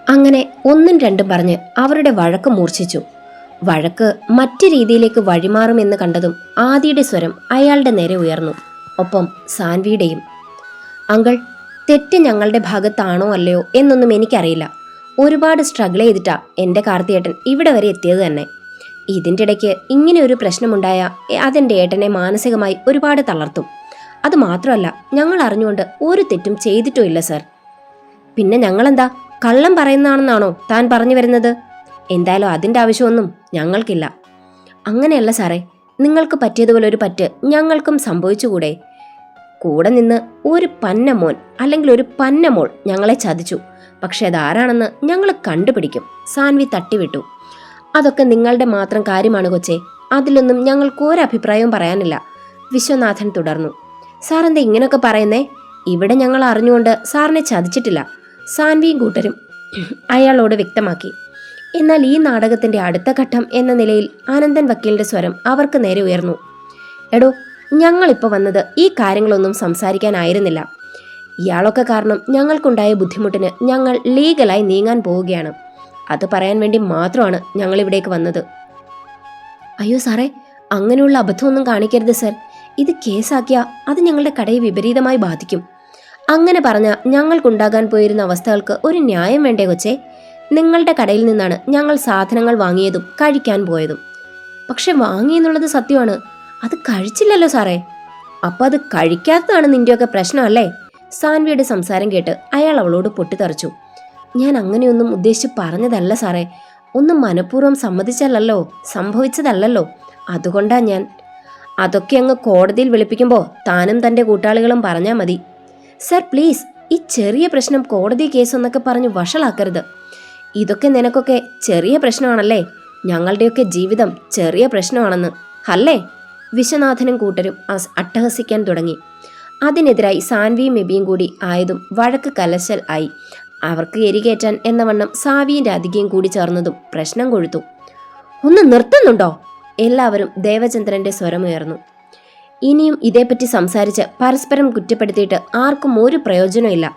അങ്ങനെ ഒന്നും രണ്ടും പറഞ്ഞ് അവരുടെ വഴക്ക് മൂർച്ഛിച്ചു. വഴക്ക് മറ്റു രീതിയിലേക്ക് വഴിമാറുമെന്ന് കണ്ടതും ആദിയുടെ സ്വരം അയാളുടെ നേരെ ഉയർന്നു, ഒപ്പം സാൻവിയുടെയും. അങ്കിൾ, തെറ്റ് ഞങ്ങളുടെ ഭാഗത്താണോ അല്ലയോ എന്നൊന്നും എനിക്കറിയില്ല. ഒരുപാട് സ്ട്രഗിൾ ചെയ്തിട്ടാ എൻ്റെ കാർത്തിയേട്ടൻ ഇവിടെ വരെ എത്തിയത് തന്നെ. ഇതിൻ്റെ ഇടയ്ക്ക് ഇങ്ങനെ ഒരു പ്രശ്നമുണ്ടായ അതെൻ്റെ ഏട്ടനെ മാനസികമായി ഒരുപാട് തളർത്തും. അത് മാത്രമല്ല, ഞങ്ങൾ അറിഞ്ഞുകൊണ്ട് ഒരു തെറ്റും ചെയ്തിട്ടും ഇല്ല സർ. പിന്നെ ഞങ്ങളെന്താ കള്ളം പറയുന്നതാണെന്നാണോ താൻ പറഞ്ഞു വരുന്നത്? എന്തായാലും അതിൻ്റെ ആവശ്യമൊന്നും ഞങ്ങൾക്കില്ല. അങ്ങനെയല്ല സാറേ, നിങ്ങൾക്ക് പറ്റിയതുപോലെ ഒരു പറ്റ് ഞങ്ങൾക്കും സംഭവിച്ചുകൂടെ? കൂടെ നിന്ന് ഒരു പന്നമോൻ അല്ലെങ്കിൽ ഒരു പന്നമോൾ ഞങ്ങളെ ചതിച്ചു. പക്ഷെ അതാരാണെന്ന് ഞങ്ങൾ കണ്ടുപിടിക്കും. സാൻവി തട്ടിവിട്ടു. അതൊക്കെ നിങ്ങളുടെ മാത്രം കാര്യമാണ് കൊച്ചേ, അതിലൊന്നും ഞങ്ങൾക്ക് ഒരഭിപ്രായവും പറയാനില്ല. വിശ്വനാഥൻ തുടർന്നു. സാറെന്താ ഇങ്ങനെയൊക്കെ പറയുന്നേ? ഇവിടെ ഞങ്ങൾ അറിഞ്ഞുകൊണ്ട് സാറിനെ ചതിച്ചിട്ടില്ല, സാൻവിയും കൂട്ടരും അയാളോട് വ്യക്തമാക്കി. എന്നാൽ ഈ നാടകത്തിന്റെ അടുത്ത ഘട്ടം എന്ന നിലയിൽ ആനന്ദൻ വക്കീലിന്റെ സ്വരം അവർക്ക് നേരെ ഉയർന്നു. എടോ, ഞങ്ങളിപ്പോൾ വന്നത് ഈ കാര്യങ്ങളൊന്നും സംസാരിക്കാനായിരുന്നില്ല. ഇയാളൊക്കെ കാരണം ഞങ്ങൾക്കുണ്ടായ ബുദ്ധിമുട്ടിന് ഞങ്ങൾ ലീഗലായി നീങ്ങാൻ പോവുകയാണ്. അത് പറയാൻ വേണ്ടി മാത്രമാണ് ഞങ്ങൾ ഇവിടേക്ക് വന്നത്. അയ്യോ സാറേ, അങ്ങനെയുള്ള അബദ്ധമൊന്നും കാണിക്കരുത് സർ. ഇത് കേസാക്കിയാൽ അത് ഞങ്ങളുടെ കടയെ വിപരീതമായി ബാധിക്കും. അങ്ങനെ പറഞ്ഞ ഞങ്ങൾക്കുണ്ടാകാൻ പോയിരുന്ന അവസ്ഥകൾക്ക് ഒരു ന്യായം വേണ്ടേ കൊച്ചേ? നിങ്ങളുടെ കടയിൽ നിന്നാണ് ഞങ്ങൾ സാധനങ്ങൾ വാങ്ങിയതും കഴിക്കാൻ പോയതും. പക്ഷെ വാങ്ങിയെന്നുള്ളത് സത്യമാണ്, അത് കഴിച്ചില്ലല്ലോ സാറേ. അപ്പം അത് കഴിക്കാത്തതാണ് നിന്റെയൊക്കെ പ്രശ്നമല്ലേ? സാൻവിയുടെ സംസാരം കേട്ട് അയാൾ അവളോട് പൊട്ടിത്തെറിച്ചു. ഞാൻ അങ്ങനെയൊന്നും ഉദ്ദേശിച്ച് പറഞ്ഞതല്ല സാറേ. ഒന്നും മനഃപൂർവ്വം സമ്മതിച്ചല്ലോ, സംഭവിച്ചതല്ലല്ലോ. അതുകൊണ്ടാ ഞാൻ. അതൊക്കെ അങ്ങ് കോടതിയിൽ വിളിപ്പിക്കുമ്പോൾ താനും തൻ്റെ കൂട്ടാളികളും പറഞ്ഞാൽ മതി. സർ പ്ലീസ്, ഈ ചെറിയ പ്രശ്നം കോടതി കേസെന്നൊക്കെ പറഞ്ഞ് വഷളാക്കരുത്. ഇതൊക്കെ നിനക്കൊക്കെ ചെറിയ പ്രശ്നമാണല്ലേ? ഞങ്ങളുടെയൊക്കെ ജീവിതം ചെറിയ പ്രശ്നമാണെന്ന് അല്ലേ? വിശ്വനാഥനും കൂട്ടരും അട്ടഹസിക്കാൻ തുടങ്ങി. അതിനെതിരായി സാൻവിയും എബിയും കൂടി ആയതും വഴക്ക് കലശൽ ആയി. അവർക്ക് എരികേറ്റാൻ എന്ന വണ്ണം സാവിയും രാധികയും കൂടി ചേർന്നതും പ്രശ്നം കൊഴുത്തു. ഒന്ന് നിർത്തുന്നുണ്ടോ? എല്ലാവരും ദേവചന്ദ്രന്റെ സ്വരമുയർന്നു. ഇനിയും ഇതേപ്പറ്റി സംസാരിച്ച് പരസ്പരം കുറ്റപ്പെടുത്തിയിട്ട് ആർക്കും ഒരു പ്രയോജനമില്ല.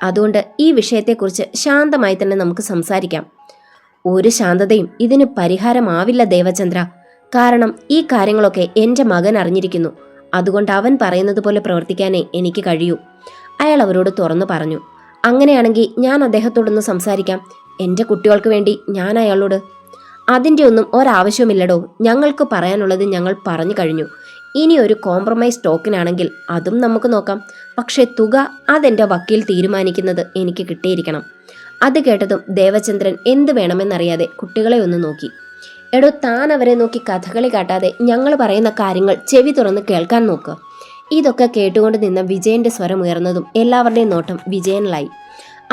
അതുകൊണ്ട് ഈ വിഷയത്തെക്കുറിച്ച് ശാന്തമായി തന്നെ നമുക്ക് സംസാരിക്കാം. ഒരു ശാന്തതയും ഇതിന് പരിഹാരമാവില്ല ദേവചന്ദ്ര. കാരണം ഈ കാര്യങ്ങളൊക്കെ എൻ്റെ മകൻ അറിഞ്ഞിരിക്കുന്നു. അതുകൊണ്ട് അവൻ പറയുന്നത് പോലെ പ്രവർത്തിക്കാനേ എനിക്ക് കഴിയൂ. അയാൾ അവരോട് തുറന്നു പറഞ്ഞു. അങ്ങനെയാണെങ്കിൽ ഞാൻ അദ്ദേഹത്തോടൊന്ന് സംസാരിക്കാം. എൻ്റെ കുട്ടികൾക്ക് വേണ്ടി ഞാൻ അയാളോട്. അതിൻ്റെ ഒന്നും ഒരാവശ്യവുമില്ലടോ. ഞങ്ങൾക്ക് പറയാനുള്ളത് ഞങ്ങൾ പറഞ്ഞു കഴിഞ്ഞു. ഇനി ഒരു കോംപ്രമൈസ് ടോക്കനാണെങ്കിൽ അതും നമുക്ക് നോക്കാം. പക്ഷേ തുക അതെൻ്റെ വക്കീൽ തീരുമാനിക്കുന്നത് എനിക്ക് കിട്ടിയിരിക്കണം. അത് കേട്ടതും ദേവചന്ദ്രൻ എന്ത് വേണമെന്നറിയാതെ കുട്ടികളെ ഒന്ന് നോക്കി. എടോ, താൻ അവരെ നോക്കി കഥകളി കാട്ടാതെ ഞങ്ങൾ പറയുന്ന കാര്യങ്ങൾ ചെവി തുറന്ന് കേൾക്കാൻ നോക്കുക. ഇതൊക്കെ കേട്ടുകൊണ്ട് നിന്ന വിജയന്റെ സ്വരം ഉയർന്നതും എല്ലാവരുടെയും നോട്ടം വിജയനിലായി.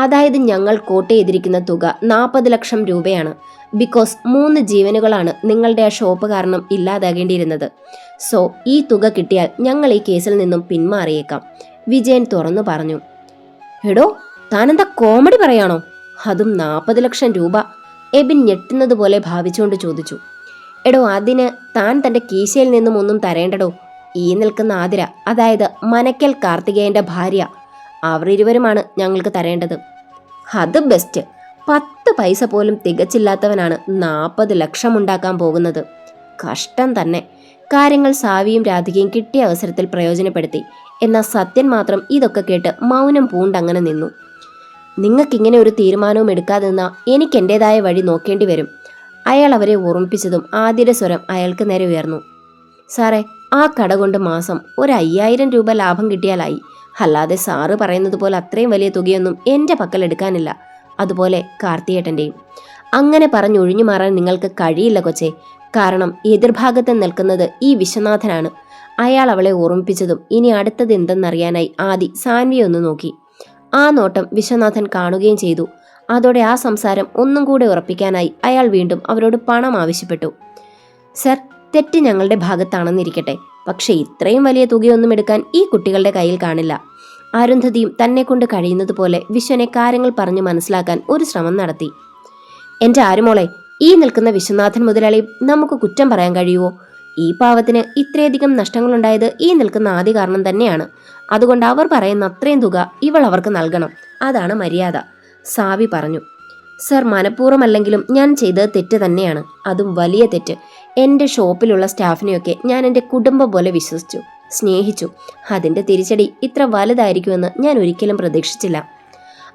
അതായത് ഞങ്ങൾ കോട്ട് ചെയ്തിരിക്കുന്ന തുക 40 ലക്ഷം രൂപയാണ്. ബിക്കോസ് 3 ജീവനുകളാണ് നിങ്ങളുടെ ആ ഷോപ്പ് കാരണം ഇല്ലാതാകേണ്ടിയിരുന്നത്. സോ ഈ തുക കിട്ടിയാൽ ഞങ്ങൾ ഈ കേസിൽ നിന്നും പിന്മാറിയേക്കാം, വിജയൻ തുറന്നു പറഞ്ഞു. എടോ, താനെന്താ കോമഡി പറയാണോ? അതും 40 ലക്ഷം രൂപ? എബിൻ ഞെട്ടുന്നത് പോലെ ഭാവിച്ചുകൊണ്ട് ചോദിച്ചു. എടോ, അതിന് താൻ തൻ്റെ കീശയിൽ നിന്നും ഒന്നും തരേണ്ടടോ. ഈ നിൽക്കുന്ന ആതിര, അതായത് മനക്കൽ കാർത്തികേയന്റെ ഭാര്യ, അവർ ഇരുവരുമാണ് ഞങ്ങൾക്ക് തരേണ്ടത്. അത് ബെസ്റ്റ്. 10 പൈസ പോലും തികച്ചില്ലാത്തവനാണ് 40 ലക്ഷം ഉണ്ടാക്കാൻ പോകുന്നത്. കഷ്ടം തന്നെ. കാര്യങ്ങൾ സാവിയും രാധികയും കിട്ടിയ അവസരത്തിൽ പ്രയോജനപ്പെടുത്തി. എന്നാൽ സത്യൻ മാത്രം ഇതൊക്കെ കേട്ട് മൗനം പൂണ്ടങ്ങനെ നിന്നു. നിങ്ങൾക്കിങ്ങനെ ഒരു തീരുമാനവും എടുക്കാതെ നിന്നാൽ എനിക്ക് എൻ്റെതായ വഴി നോക്കേണ്ടി വരും. അയാൾ അവരെ ഓർമ്മിപ്പിച്ചതും ആദ്യയുടെ സ്വരം അയാൾക്ക് നേരെ ഉയർന്നു. സാറേ, ആ കട കൊണ്ട് മാസം ഒരു 5000 രൂപ ലാഭം കിട്ടിയാലായി. അല്ലാതെ സാറ് പറയുന്നത് പോലെ അത്രയും വലിയ തുകയൊന്നും എൻ്റെ പക്കൽ എടുക്കാനില്ല. അതുപോലെ കാർത്തിയേട്ടൻ്റെയും. അങ്ങനെ പറഞ്ഞൊഴിഞ്ഞു മാറാൻ നിങ്ങൾക്ക് കഴിയില്ല കൊച്ചേ. കാരണം എതിർഭാഗത്ത് നിൽക്കുന്നത് ഈ വിശ്വനാഥനാണ്. അയാൾ അവളെ ഓർമ്മിപ്പിച്ചതും ഇനി അടുത്തത് എന്തെന്നറിയാനായി ആദി സാൻവിയെ ഒന്ന് നോക്കി. ആ നോട്ടം വിശ്വനാഥൻ കാണുകയും ചെയ്തു. അതോടെ ആ സംസാരം ഒന്നും കൂടെ ഉറപ്പിക്കാനായി അയാൾ വീണ്ടും അവരോട് പണം ആവശ്യപ്പെട്ടു. സർ, തെറ്റ് ഞങ്ങളുടെ ഭാഗത്താണെന്നിരിക്കട്ടെ, പക്ഷേ ഇത്രയും വലിയ തുകയൊന്നും എടുക്കാൻ ഈ കുട്ടികളുടെ കയ്യിൽ കാണില്ല. അരുന്ധതിയും തന്നെ കൊണ്ട് കഴിയുന്നത് പോലെ വിശ്വനെ കാര്യങ്ങൾ പറഞ്ഞു മനസ്സിലാക്കാൻ ഒരു ശ്രമം നടത്തി. എൻ്റെ ആരുമോളെ, ഈ നിൽക്കുന്ന വിശ്വനാഥൻ മുതലാളി നമുക്ക് കുറ്റം പറയാൻ കഴിയുമോ? ഈ പാവത്തിന് ഇത്രയധികം നഷ്ടങ്ങളുണ്ടായത് ഈ നിൽക്കുന്ന ആദ്യ കാരണം തന്നെയാണ്. അതുകൊണ്ട് അവർ പറയുന്ന അത്രയും തുക ഇവൾ അവർക്ക് നൽകണം. അതാണ് മര്യാദ, സാവി പറഞ്ഞു. സർ, മനഃപൂർവ്വമല്ലെങ്കിലും ഞാൻ ചെയ്തത് തെറ്റ് തന്നെയാണ്. അതും വലിയ തെറ്റ്. എൻ്റെ ഷോപ്പിലുള്ള സ്റ്റാഫിനെയൊക്കെ ഞാൻ എൻ്റെ കുടുംബം പോലെ വിശ്വസിച്ചു, സ്നേഹിച്ചു. അതിൻ്റെ തിരിച്ചടി ഇത്ര വലുതായിരിക്കുമെന്ന് ഞാൻ ഒരിക്കലും പ്രതീക്ഷിച്ചില്ല.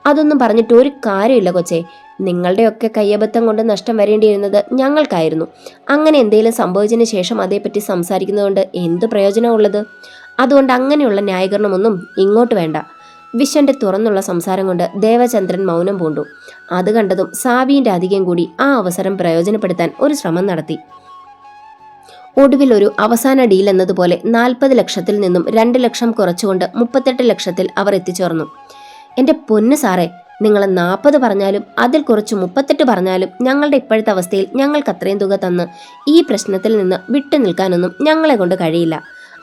അതൊന്നും പറഞ്ഞിട്ട് ഒരു കാര്യമില്ല കൊച്ചേ. നിങ്ങളുടെയൊക്കെ കയ്യബദ്ധം കൊണ്ട് നഷ്ടം വരേണ്ടിയിരുന്നത് ഞങ്ങൾക്കായിരുന്നു. അങ്ങനെ എന്തെങ്കിലും സംഭവിച്ചതിന് ശേഷം അതേപ്പറ്റി സംസാരിക്കുന്നതുകൊണ്ട് എന്ത് പ്രയോജനമുള്ളത്? അതുകൊണ്ട് അങ്ങനെയുള്ള ന്യായീകരണമൊന്നും ഇങ്ങോട്ട് വേണ്ട. വിശ്വന്റെ തുറന്നുള്ള സംസാരം കൊണ്ട് ദേവചന്ദ്രൻ മൗനം പൂണ്ടു. അത് കണ്ടതും സാവിയും രാധികയും കൂടി ആ അവസരം പ്രയോജനപ്പെടുത്താൻ ഒരു ശ്രമം നടത്തി. ഒടുവിൽ ഒരു അവസാന ഡീൽ എന്നതുപോലെ 40 ലക്ഷത്തിൽ നിന്നും 2 ലക്ഷം കുറച്ചുകൊണ്ട് 38 ലക്ഷത്തിൽ അവർ എത്തിച്ചേർന്നു. എൻ്റെ പൊന്ന് സാറേ, നിങ്ങൾ 40 പറഞ്ഞാലും അതിൽ കുറച്ച് 38 പറഞ്ഞാലും ഞങ്ങളുടെ ഇപ്പോഴത്തെ അവസ്ഥയിൽ ഞങ്ങൾക്ക് അത്രയും തുക തന്ന് ഈ പ്രശ്നത്തിൽ നിന്ന് വിട്ടു നിൽക്കാനൊന്നും ഞങ്ങളെ കൊണ്ട് കഴിയില്ല.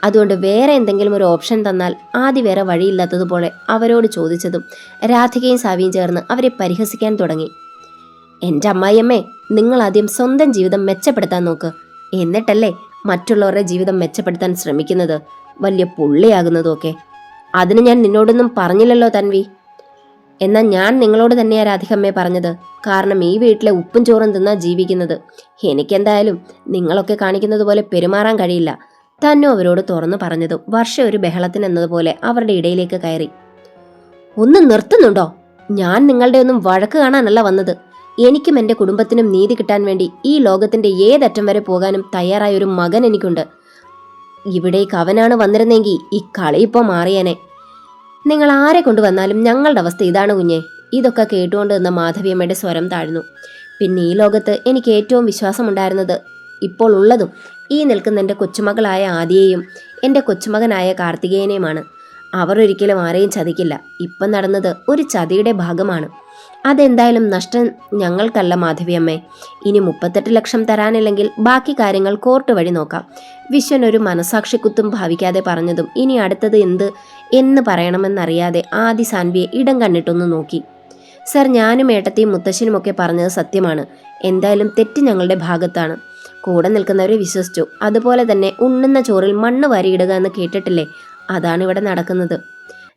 അതുകൊണ്ട് വേറെ എന്തെങ്കിലും ഒരു ഓപ്ഷൻ തന്നാൽ ആദ്യം വേറെ വഴിയില്ലാത്തതുപോലെ അവരോട് ചോദിച്ചതും രാധികയും സാവിയും ചേർന്ന് അവരെ പരിഹസിക്കാൻ തുടങ്ങി. എൻ്റെ അമ്മായിയമ്മേ, നിങ്ങൾ ആദ്യം സ്വന്തം ജീവിതം മെച്ചപ്പെടുത്താൻ നോക്ക്. എന്നിട്ടല്ലേ മറ്റുള്ളവരുടെ ജീവിതം മെച്ചപ്പെടുത്താൻ ശ്രമിക്കുന്നത്, വലിയ പുള്ളിയാകുന്നതും ഒക്കെ. അതിന് ഞാൻ നിന്നോടൊന്നും പറഞ്ഞില്ലല്ലോ തൻവി. എന്നാൽ ഞാൻ നിങ്ങളോട് തന്നെയാ രാധികമ്മേ പറഞ്ഞത്. കാരണം ഈ വീട്ടിലെ ഉപ്പും ചോറും തിന്നാ ജീവിക്കുന്നത്. എനിക്കെന്തായാലും നിങ്ങളൊക്കെ കാണിക്കുന്നത് പോലെ പെരുമാറാൻ കഴിയില്ല. തന്നു അവരോട് തുറന്നു പറഞ്ഞതും വർഷ ഒരു ബഹളത്തിനെന്നതുപോലെ അവരുടെ ഇടയിലേക്ക് കയറി. ഒന്ന് നിർത്തുന്നുണ്ടോ? ഞാൻ നിങ്ങളുടെ ഒന്നും വഴക്ക് കാണാനല്ല വന്നത്. എനിക്കും എൻ്റെ കുടുംബത്തിനും നീതി കിട്ടാൻ വേണ്ടി ഈ ലോകത്തിന്റെ ഏതറ്റം വരെ പോകാനും തയ്യാറായ ഒരു മകൻ എനിക്കുണ്ട്. ഇവിടേക്ക് അവനാണ് വന്നിരുന്നെങ്കിൽ ഈ കളി ഇപ്പോൾ മാറിയേനെ. നിങ്ങൾ ആരെ കൊണ്ടുവന്നാലും ഞങ്ങളുടെ അവസ്ഥ ഇതാണ് കുഞ്ഞെ. ഇതൊക്കെ കേട്ടുകൊണ്ട് നിന്ന മാധവിയമ്മയുടെ സ്വരം താഴ്ന്നു. പിന്നെ ഈ ലോകത്ത് എനിക്ക് ഏറ്റവും വിശ്വാസമുണ്ടായിരുന്നത്, ഇപ്പോൾ ഉള്ളതും, ഈ നിൽക്കുന്ന എൻ്റെ കൊച്ചുമകളായ ആദിയെയും എൻ്റെ കൊച്ചുമകനായ കാർത്തികേയനെയുമാണ്. അവർ ഒരിക്കലും ആരെയും ചതിക്കില്ല. ഇപ്പം നടന്നത് ഒരു ചതിയുടെ ഭാഗമാണ്. അതെന്തായാലും നഷ്ടം ഞങ്ങൾക്കല്ല മാധവിയമ്മേ. ഇനി 38 ലക്ഷം തരാനില്ലെങ്കിൽ ബാക്കി കാര്യങ്ങൾ കോർട്ട് വഴി നോക്കാം. വിശ്വൻ ഒരു മനസാക്ഷിക്കുത്തും ഭാവിക്കാതെ പറഞ്ഞതും ഇനി അടുത്തത് എന്ന് പറയണമെന്നറിയാതെ ആദി സാൻവിയെ ഇടം കണ്ടിട്ടൊന്ന് നോക്കി. സർ, ഞാനും ഏട്ടത്തെയും മുത്തശ്ശനുമൊക്കെ പറഞ്ഞത് സത്യമാണ്. എന്തായാലും തെറ്റ് ഞങ്ങളുടെ ഭാഗത്താണ്. കൂടെ നിൽക്കുന്നവരെ വിശ്വസിച്ചു. അതുപോലെ തന്നെ ഉണ്ണുന്ന ചോറിൽ മണ്ണ് വാരിയിടുക എന്ന് കേട്ടിട്ടില്ലേ? അതാണ് ഇവിടെ നടക്കുന്നത്.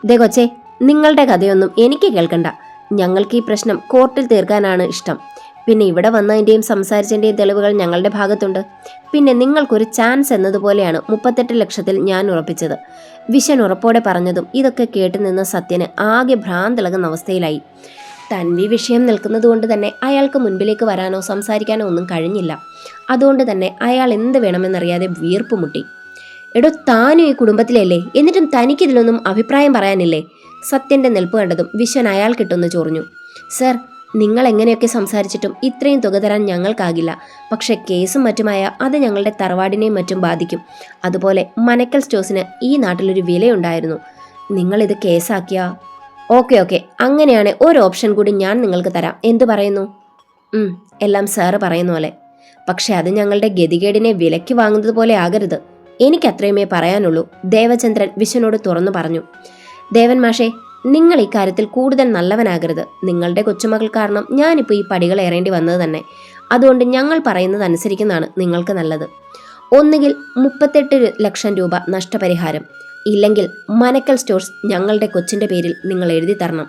ദേ കൊച്ചേ, നിങ്ങളുടെ കഥയൊന്നും എനിക്ക് കേൾക്കണ്ട. ഞങ്ങൾക്ക് ഈ പ്രശ്നം കോർട്ടിൽ തീർക്കാനാണ് ഇഷ്ടം. പിന്നെ ഇവിടെ വന്നതിൻ്റെയും സംസാരിച്ചതിൻ്റെയും തെളിവുകൾ ഞങ്ങളുടെ ഭാഗത്തുണ്ട്. പിന്നെ നിങ്ങൾക്കൊരു ചാൻസ് എന്നതുപോലെയാണ് 38 ലക്ഷത്തിൽ ഞാൻ ഉറപ്പിച്ചത്. വിഷൻ ഉറപ്പോടെ പറഞ്ഞതും ഇതൊക്കെ കേട്ടു നിന്ന് സത്യന് ആകെ ഭ്രാന്തിളകുന്ന അവസ്ഥയിലായി. തൻവി വിഷയം നിൽക്കുന്നതുകൊണ്ട് തന്നെ അയാൾക്ക് മുൻപിലേക്ക് വരാനോ സംസാരിക്കാനോ ഒന്നും കഴിഞ്ഞില്ല. അതുകൊണ്ട് തന്നെ അയാൾ എന്ത് വേണമെന്നറിയാതെ വീർപ്പ് മുട്ടി. എടോ, താനും ഈ കുടുംബത്തിലല്ലേ, എന്നിട്ടും തനിക്കിതിലൊന്നും അഭിപ്രായം പറയാനില്ലേ? സത്യന്റെ നിൽപ്പ് കണ്ടതും വിശ്വൻ അയാൾക്കിട്ടൊന്ന് ചൊറിഞ്ഞു. സർ, നിങ്ങൾ എങ്ങനെയൊക്കെ സംസാരിച്ചിട്ടും ഇത്രയും തുക തരാൻ ഞങ്ങൾക്കാകില്ല. പക്ഷെ കേസും മറ്റുമായ അത് ഞങ്ങളുടെ തറവാടിനെയും മറ്റും ബാധിക്കും. അതുപോലെ മനക്കൽ സ്റ്റോഴ്സിന് ഈ നാട്ടിലൊരു വിലയുണ്ടായിരുന്നു. നിങ്ങളിത് കേസാക്കിയാ? ഓക്കെ, അങ്ങനെയാണ് ഒരു ഓപ്ഷൻ കൂടി ഞാൻ നിങ്ങൾക്ക് തരാം. എന്തു പറയുന്നു? എല്ലാം സാറ് പറയുന്ന പോലെ. പക്ഷെ അത് ഞങ്ങളുടെ ഗതികേടിനെ വിലയ്ക്ക് വാങ്ങുന്നത് പോലെ ആകരുത്. എനിക്കത്രയുമേ പറയാനുള്ളൂ. ദേവചന്ദ്രൻ വിശ്വനോട് തുറന്നു പറഞ്ഞു. ദേവൻ മാഷേ, നിങ്ങൾ ഇക്കാര്യത്തിൽ കൂടുതൽ നല്ലവനാകരുത്. നിങ്ങളുടെ കൊച്ചുമകൾ കാരണം ഞാനിപ്പോൾ ഈ പടികൾ ഏറേണ്ടി വന്നത് തന്നെ. അതുകൊണ്ട് ഞങ്ങൾ പറയുന്നത് അനുസരിക്കുന്നതാണ് നിങ്ങൾക്ക് നല്ലത്. ഒന്നുകിൽ 38 ലക്ഷം രൂപ നഷ്ടപരിഹാരം, ഇല്ലെങ്കിൽ മനക്കൽ സ്റ്റോഴ്സ് ഞങ്ങളുടെ കൊച്ചിന്റെ പേരിൽ നിങ്ങൾ എഴുതി തരണം.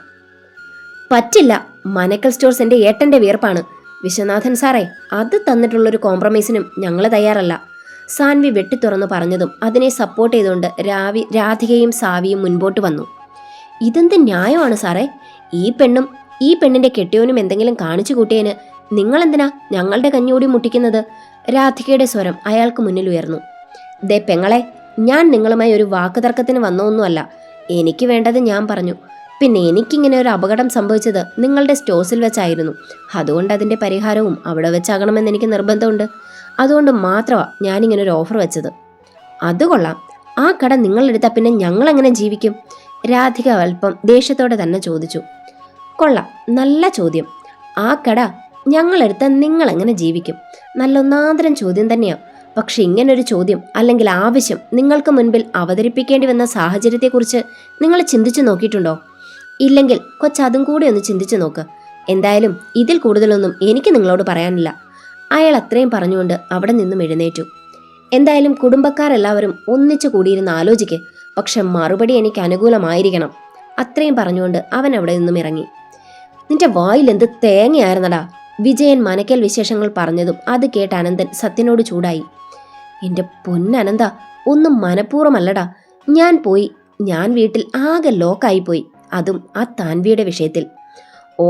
പറ്റില്ല. മനക്കൽ സ്റ്റോഴ്സ് എൻ്റെ ഏട്ടൻ്റെ വിയർപ്പാണ്. വിശ്വനാഥൻ സാറേ, അത് തന്നിട്ടുള്ളൊരു കോംപ്രമൈസിനും ഞങ്ങൾ തയ്യാറല്ല. സാൻവി വെട്ടിത്തുറന്നു പറഞ്ഞതും അതിനെ സപ്പോർട്ട് ചെയ്തുകൊണ്ട് രാധികയും സാവിയും മുൻപോട്ട് വന്നു. ഇതെന്ത് ന്യായമാണ് സാറേ? ഈ പെണ്ണിന്റെ കെട്ടിയോനും എന്തെങ്കിലും കാണിച്ചു കൂട്ടിയതിന് നിങ്ങളെന്തിനാ ഞങ്ങളുടെ കഞ്ഞൂടി മുട്ടിക്കുന്നത്? രാധികയുടെ സ്വരം അയാൾക്ക് മുന്നിൽ ഉയർന്നു. ദേ പെങ്ങളെ, ഞാൻ നിങ്ങളുമായി ഒരു വാക്കുതർക്കത്തിന് വന്നൊന്നുമല്ല. എനിക്ക് വേണ്ടത് ഞാൻ പറഞ്ഞു. പിന്നെ എനിക്കിങ്ങനെ ഒരു അപകടം സംഭവിച്ചത് നിങ്ങളുടെ സ്റ്റോഴ്സിൽ വെച്ചായിരുന്നു. അതുകൊണ്ട് അതിൻ്റെ പരിഹാരവും അവിടെ വെച്ചാകണമെന്ന് എനിക്ക് നിർബന്ധമുണ്ട്. അതുകൊണ്ട് മാത്രമാണ് ഞാനിങ്ങനെ ഒരു ഓഫർ വെച്ചത്. അത് കൊള്ളാം. ആ കട നിങ്ങളെടുത്താൽ പിന്നെ ഞങ്ങളെങ്ങനെ ജീവിക്കും? രാധിക അല്പം ദേഷ്യത്തോടെ തന്നെ ചോദിച്ചു. കൊള്ളാം, നല്ല ചോദ്യം. ആ കട ഞങ്ങളെടുത്താൽ നിങ്ങളെങ്ങനെ ജീവിക്കും? നല്ല ഒന്നാന്തരം ചോദ്യം തന്നെയാണ്. പക്ഷെ ഇങ്ങനൊരു ചോദ്യം അല്ലെങ്കിൽ ആവശ്യം നിങ്ങൾക്ക് മുൻപിൽ അവതരിപ്പിക്കേണ്ടി വന്ന സാഹചര്യത്തെക്കുറിച്ച് നിങ്ങൾ ചിന്തിച്ചു നോക്കിയിട്ടുണ്ടോ? ഇല്ലെങ്കിൽ കൊച്ചതും കൂടി ഒന്ന് ചിന്തിച്ചു നോക്ക്. എന്തായാലും ഇതിൽ കൂടുതലൊന്നും എനിക്ക് നിങ്ങളോട് പറയാനില്ല. അയാൾ അത്രയും പറഞ്ഞുകൊണ്ട് അവിടെ നിന്നും എഴുന്നേറ്റു. എന്തായാലും കുടുംബക്കാരെല്ലാവരും ഒന്നിച്ചു കൂടിയിരുന്ന് ആലോചിക്ക്. പക്ഷെ മറുപടി എനിക്ക് അനുകൂലമായിരിക്കണം. അത്രയും പറഞ്ഞുകൊണ്ട് അവൻ അവിടെ നിന്നും ഇറങ്ങി. നിന്റെ വായിൽ എന്ത് തേങ്ങയായിരുന്നടാ? വിജയൻ മനക്കൽ വിശേഷങ്ങൾ പറഞ്ഞതും അത് കേട്ട് അനന്തൻ സത്യനോട് ചൂടായി. എന്റെ പൊന്നനന്ത, ഒന്നും മനഃപൂർവ്വമല്ലടാ. ഞാൻ വീട്ടിൽ ആകെ ലോക്കായിപ്പോയി. അതും ആ താൻവിയുടെ വിഷയത്തിൽ. ഓ,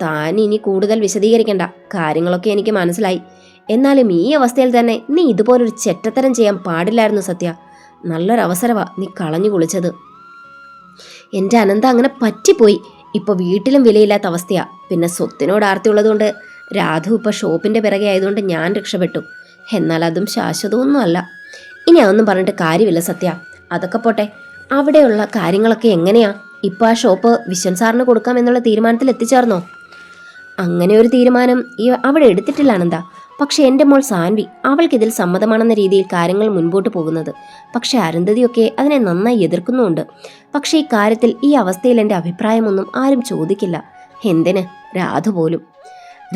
താൻ ഇനി കൂടുതൽ വിശദീകരിക്കണ്ട. കാര്യങ്ങളൊക്കെ എനിക്ക് മനസ്സിലായി. എന്നാലും ഈ അവസ്ഥയിൽ തന്നെ നീ ഇതുപോലൊരു ചെറ്റത്തരം ചെയ്യാൻ പാടില്ലായിരുന്നു സത്യ. നല്ലൊരവസരവാ നീ കളഞ്ഞു കുളിച്ചത്. എന്റെ അനന്ത അങ്ങനെ പറ്റിപ്പോയി. ഇപ്പൊ വീട്ടിലും വിലയില്ലാത്ത അവസ്ഥയാ. പിന്നെ സ്വത്തിനോട് ആർത്തിയുള്ളതുകൊണ്ട് രാധു ഇപ്പൊ ഷോപ്പിന്റെ പിറകെ ആയതുകൊണ്ട് ഞാൻ രക്ഷപ്പെട്ടു. എന്നാൽ അതും ശാശ്വതമൊന്നുമല്ല. ഇനി അതൊന്നും പറഞ്ഞിട്ട് കാര്യമില്ല സത്യ. അതൊക്കെ പോട്ടെ, അവിടെയുള്ള കാര്യങ്ങളൊക്കെ എങ്ങനെയാ? ഇപ്പൊ ആ ഷോപ്പ് വിശ്വൻ സാറിന് കൊടുക്കാം എന്നുള്ള തീരുമാനത്തിൽ എത്തിച്ചേർന്നോ? അങ്ങനെ ഒരു തീരുമാനം അവിടെ എടുത്തിട്ടില്ല അനന്ത. പക്ഷെ എൻ്റെ മോൾ സാൻവി, അവൾക്കിതിൽ സമ്മതമാണെന്ന രീതിയിൽ കാര്യങ്ങൾ മുൻപോട്ട് പോകുന്നത്. പക്ഷെ അരുന്ധതിയൊക്കെ അതിനെ നന്നായി എതിർക്കുന്നുമുണ്ട്. പക്ഷെ ഈ കാര്യത്തിൽ ഈ അവസ്ഥയിൽ എൻ്റെ അഭിപ്രായമൊന്നും ആരും ചോദിക്കില്ല. എന്തിന്? രാധു പോലും.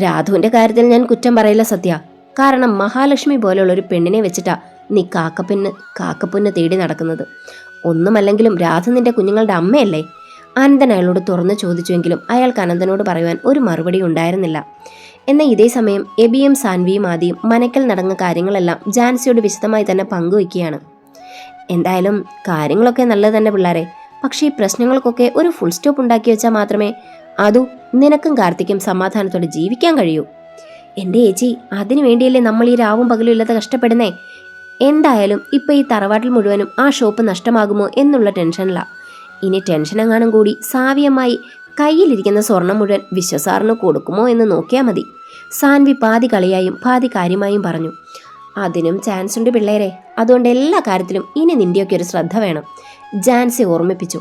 രാധുവിൻ്റെ കാര്യത്തിൽ ഞാൻ കുറ്റം പറയില്ല സത്യ. കാരണം മഹാലക്ഷ്മി പോലെയുള്ള ഒരു പെണ്ണിനെ വെച്ചിട്ടാ നീ കാക്കപ്പൊന്ന് തേടി നടക്കുന്നത്. ഒന്നുമല്ലെങ്കിലും രാധു നിന്റെ കുഞ്ഞുങ്ങളുടെ അമ്മയല്ലേ? അനന്തൻ അയാളോട് തുറന്നു ചോദിച്ചുവെങ്കിലും അയാൾക്ക് അനന്തനോട് പറയുവാൻ ഒരു മറുപടി ഉണ്ടായിരുന്നില്ല. എന്നാൽ ഇതേ സമയം എബിയും സാൻവിയും ആദിയും മനക്കൽ നടന്ന കാര്യങ്ങളെല്ലാം ജാൻസിയോട് വിശദമായി തന്നെ പങ്കുവയ്ക്കുകയാണ്. എന്തായാലും കാര്യങ്ങളൊക്കെ നല്ലത് തന്നെ പിള്ളേരെ. പക്ഷേ ഈ പ്രശ്നങ്ങൾക്കൊക്കെ ഒരു ഫുൾ സ്റ്റോപ്പ് ഉണ്ടാക്കി വെച്ചാൽ മാത്രമേ നിനക്കും കാർത്തിക്കും സമാധാനത്തോടെ ജീവിക്കാൻ കഴിയൂ. എൻ്റെ ചേച്ചി, അതിനു വേണ്ടിയല്ലേ നമ്മൾ ഈ രാവും പകലും ഇല്ലാതെ കഷ്ടപ്പെടുന്നേ. എന്തായാലും ഇപ്പം ഈ തറവാട്ടിൽ മുഴുവനും ആ ഷോപ്പ് നഷ്ടമാകുമോ എന്നുള്ള ടെൻഷനിലാ. ഇനി ടെൻഷനെങ്ങാനും കൂടി സാവിയമായി കയ്യിലിരിക്കുന്ന സ്വർണം മുഴുവൻ വിശ്വസാറിന് കൊടുക്കുമോ എന്ന് നോക്കിയാൽ മതി. സാൻവി പാതി കളിയായും പാതി കാര്യമായും പറഞ്ഞു. അതിനും ചാൻസ് ഉണ്ട് പിള്ളേരെ. അതുകൊണ്ട് എല്ലാ കാര്യത്തിലും ഇനി നിന്റെയൊക്കെ ഒരു ശ്രദ്ധ വേണം, ജാൻസി ഓർമ്മിപ്പിച്ചു.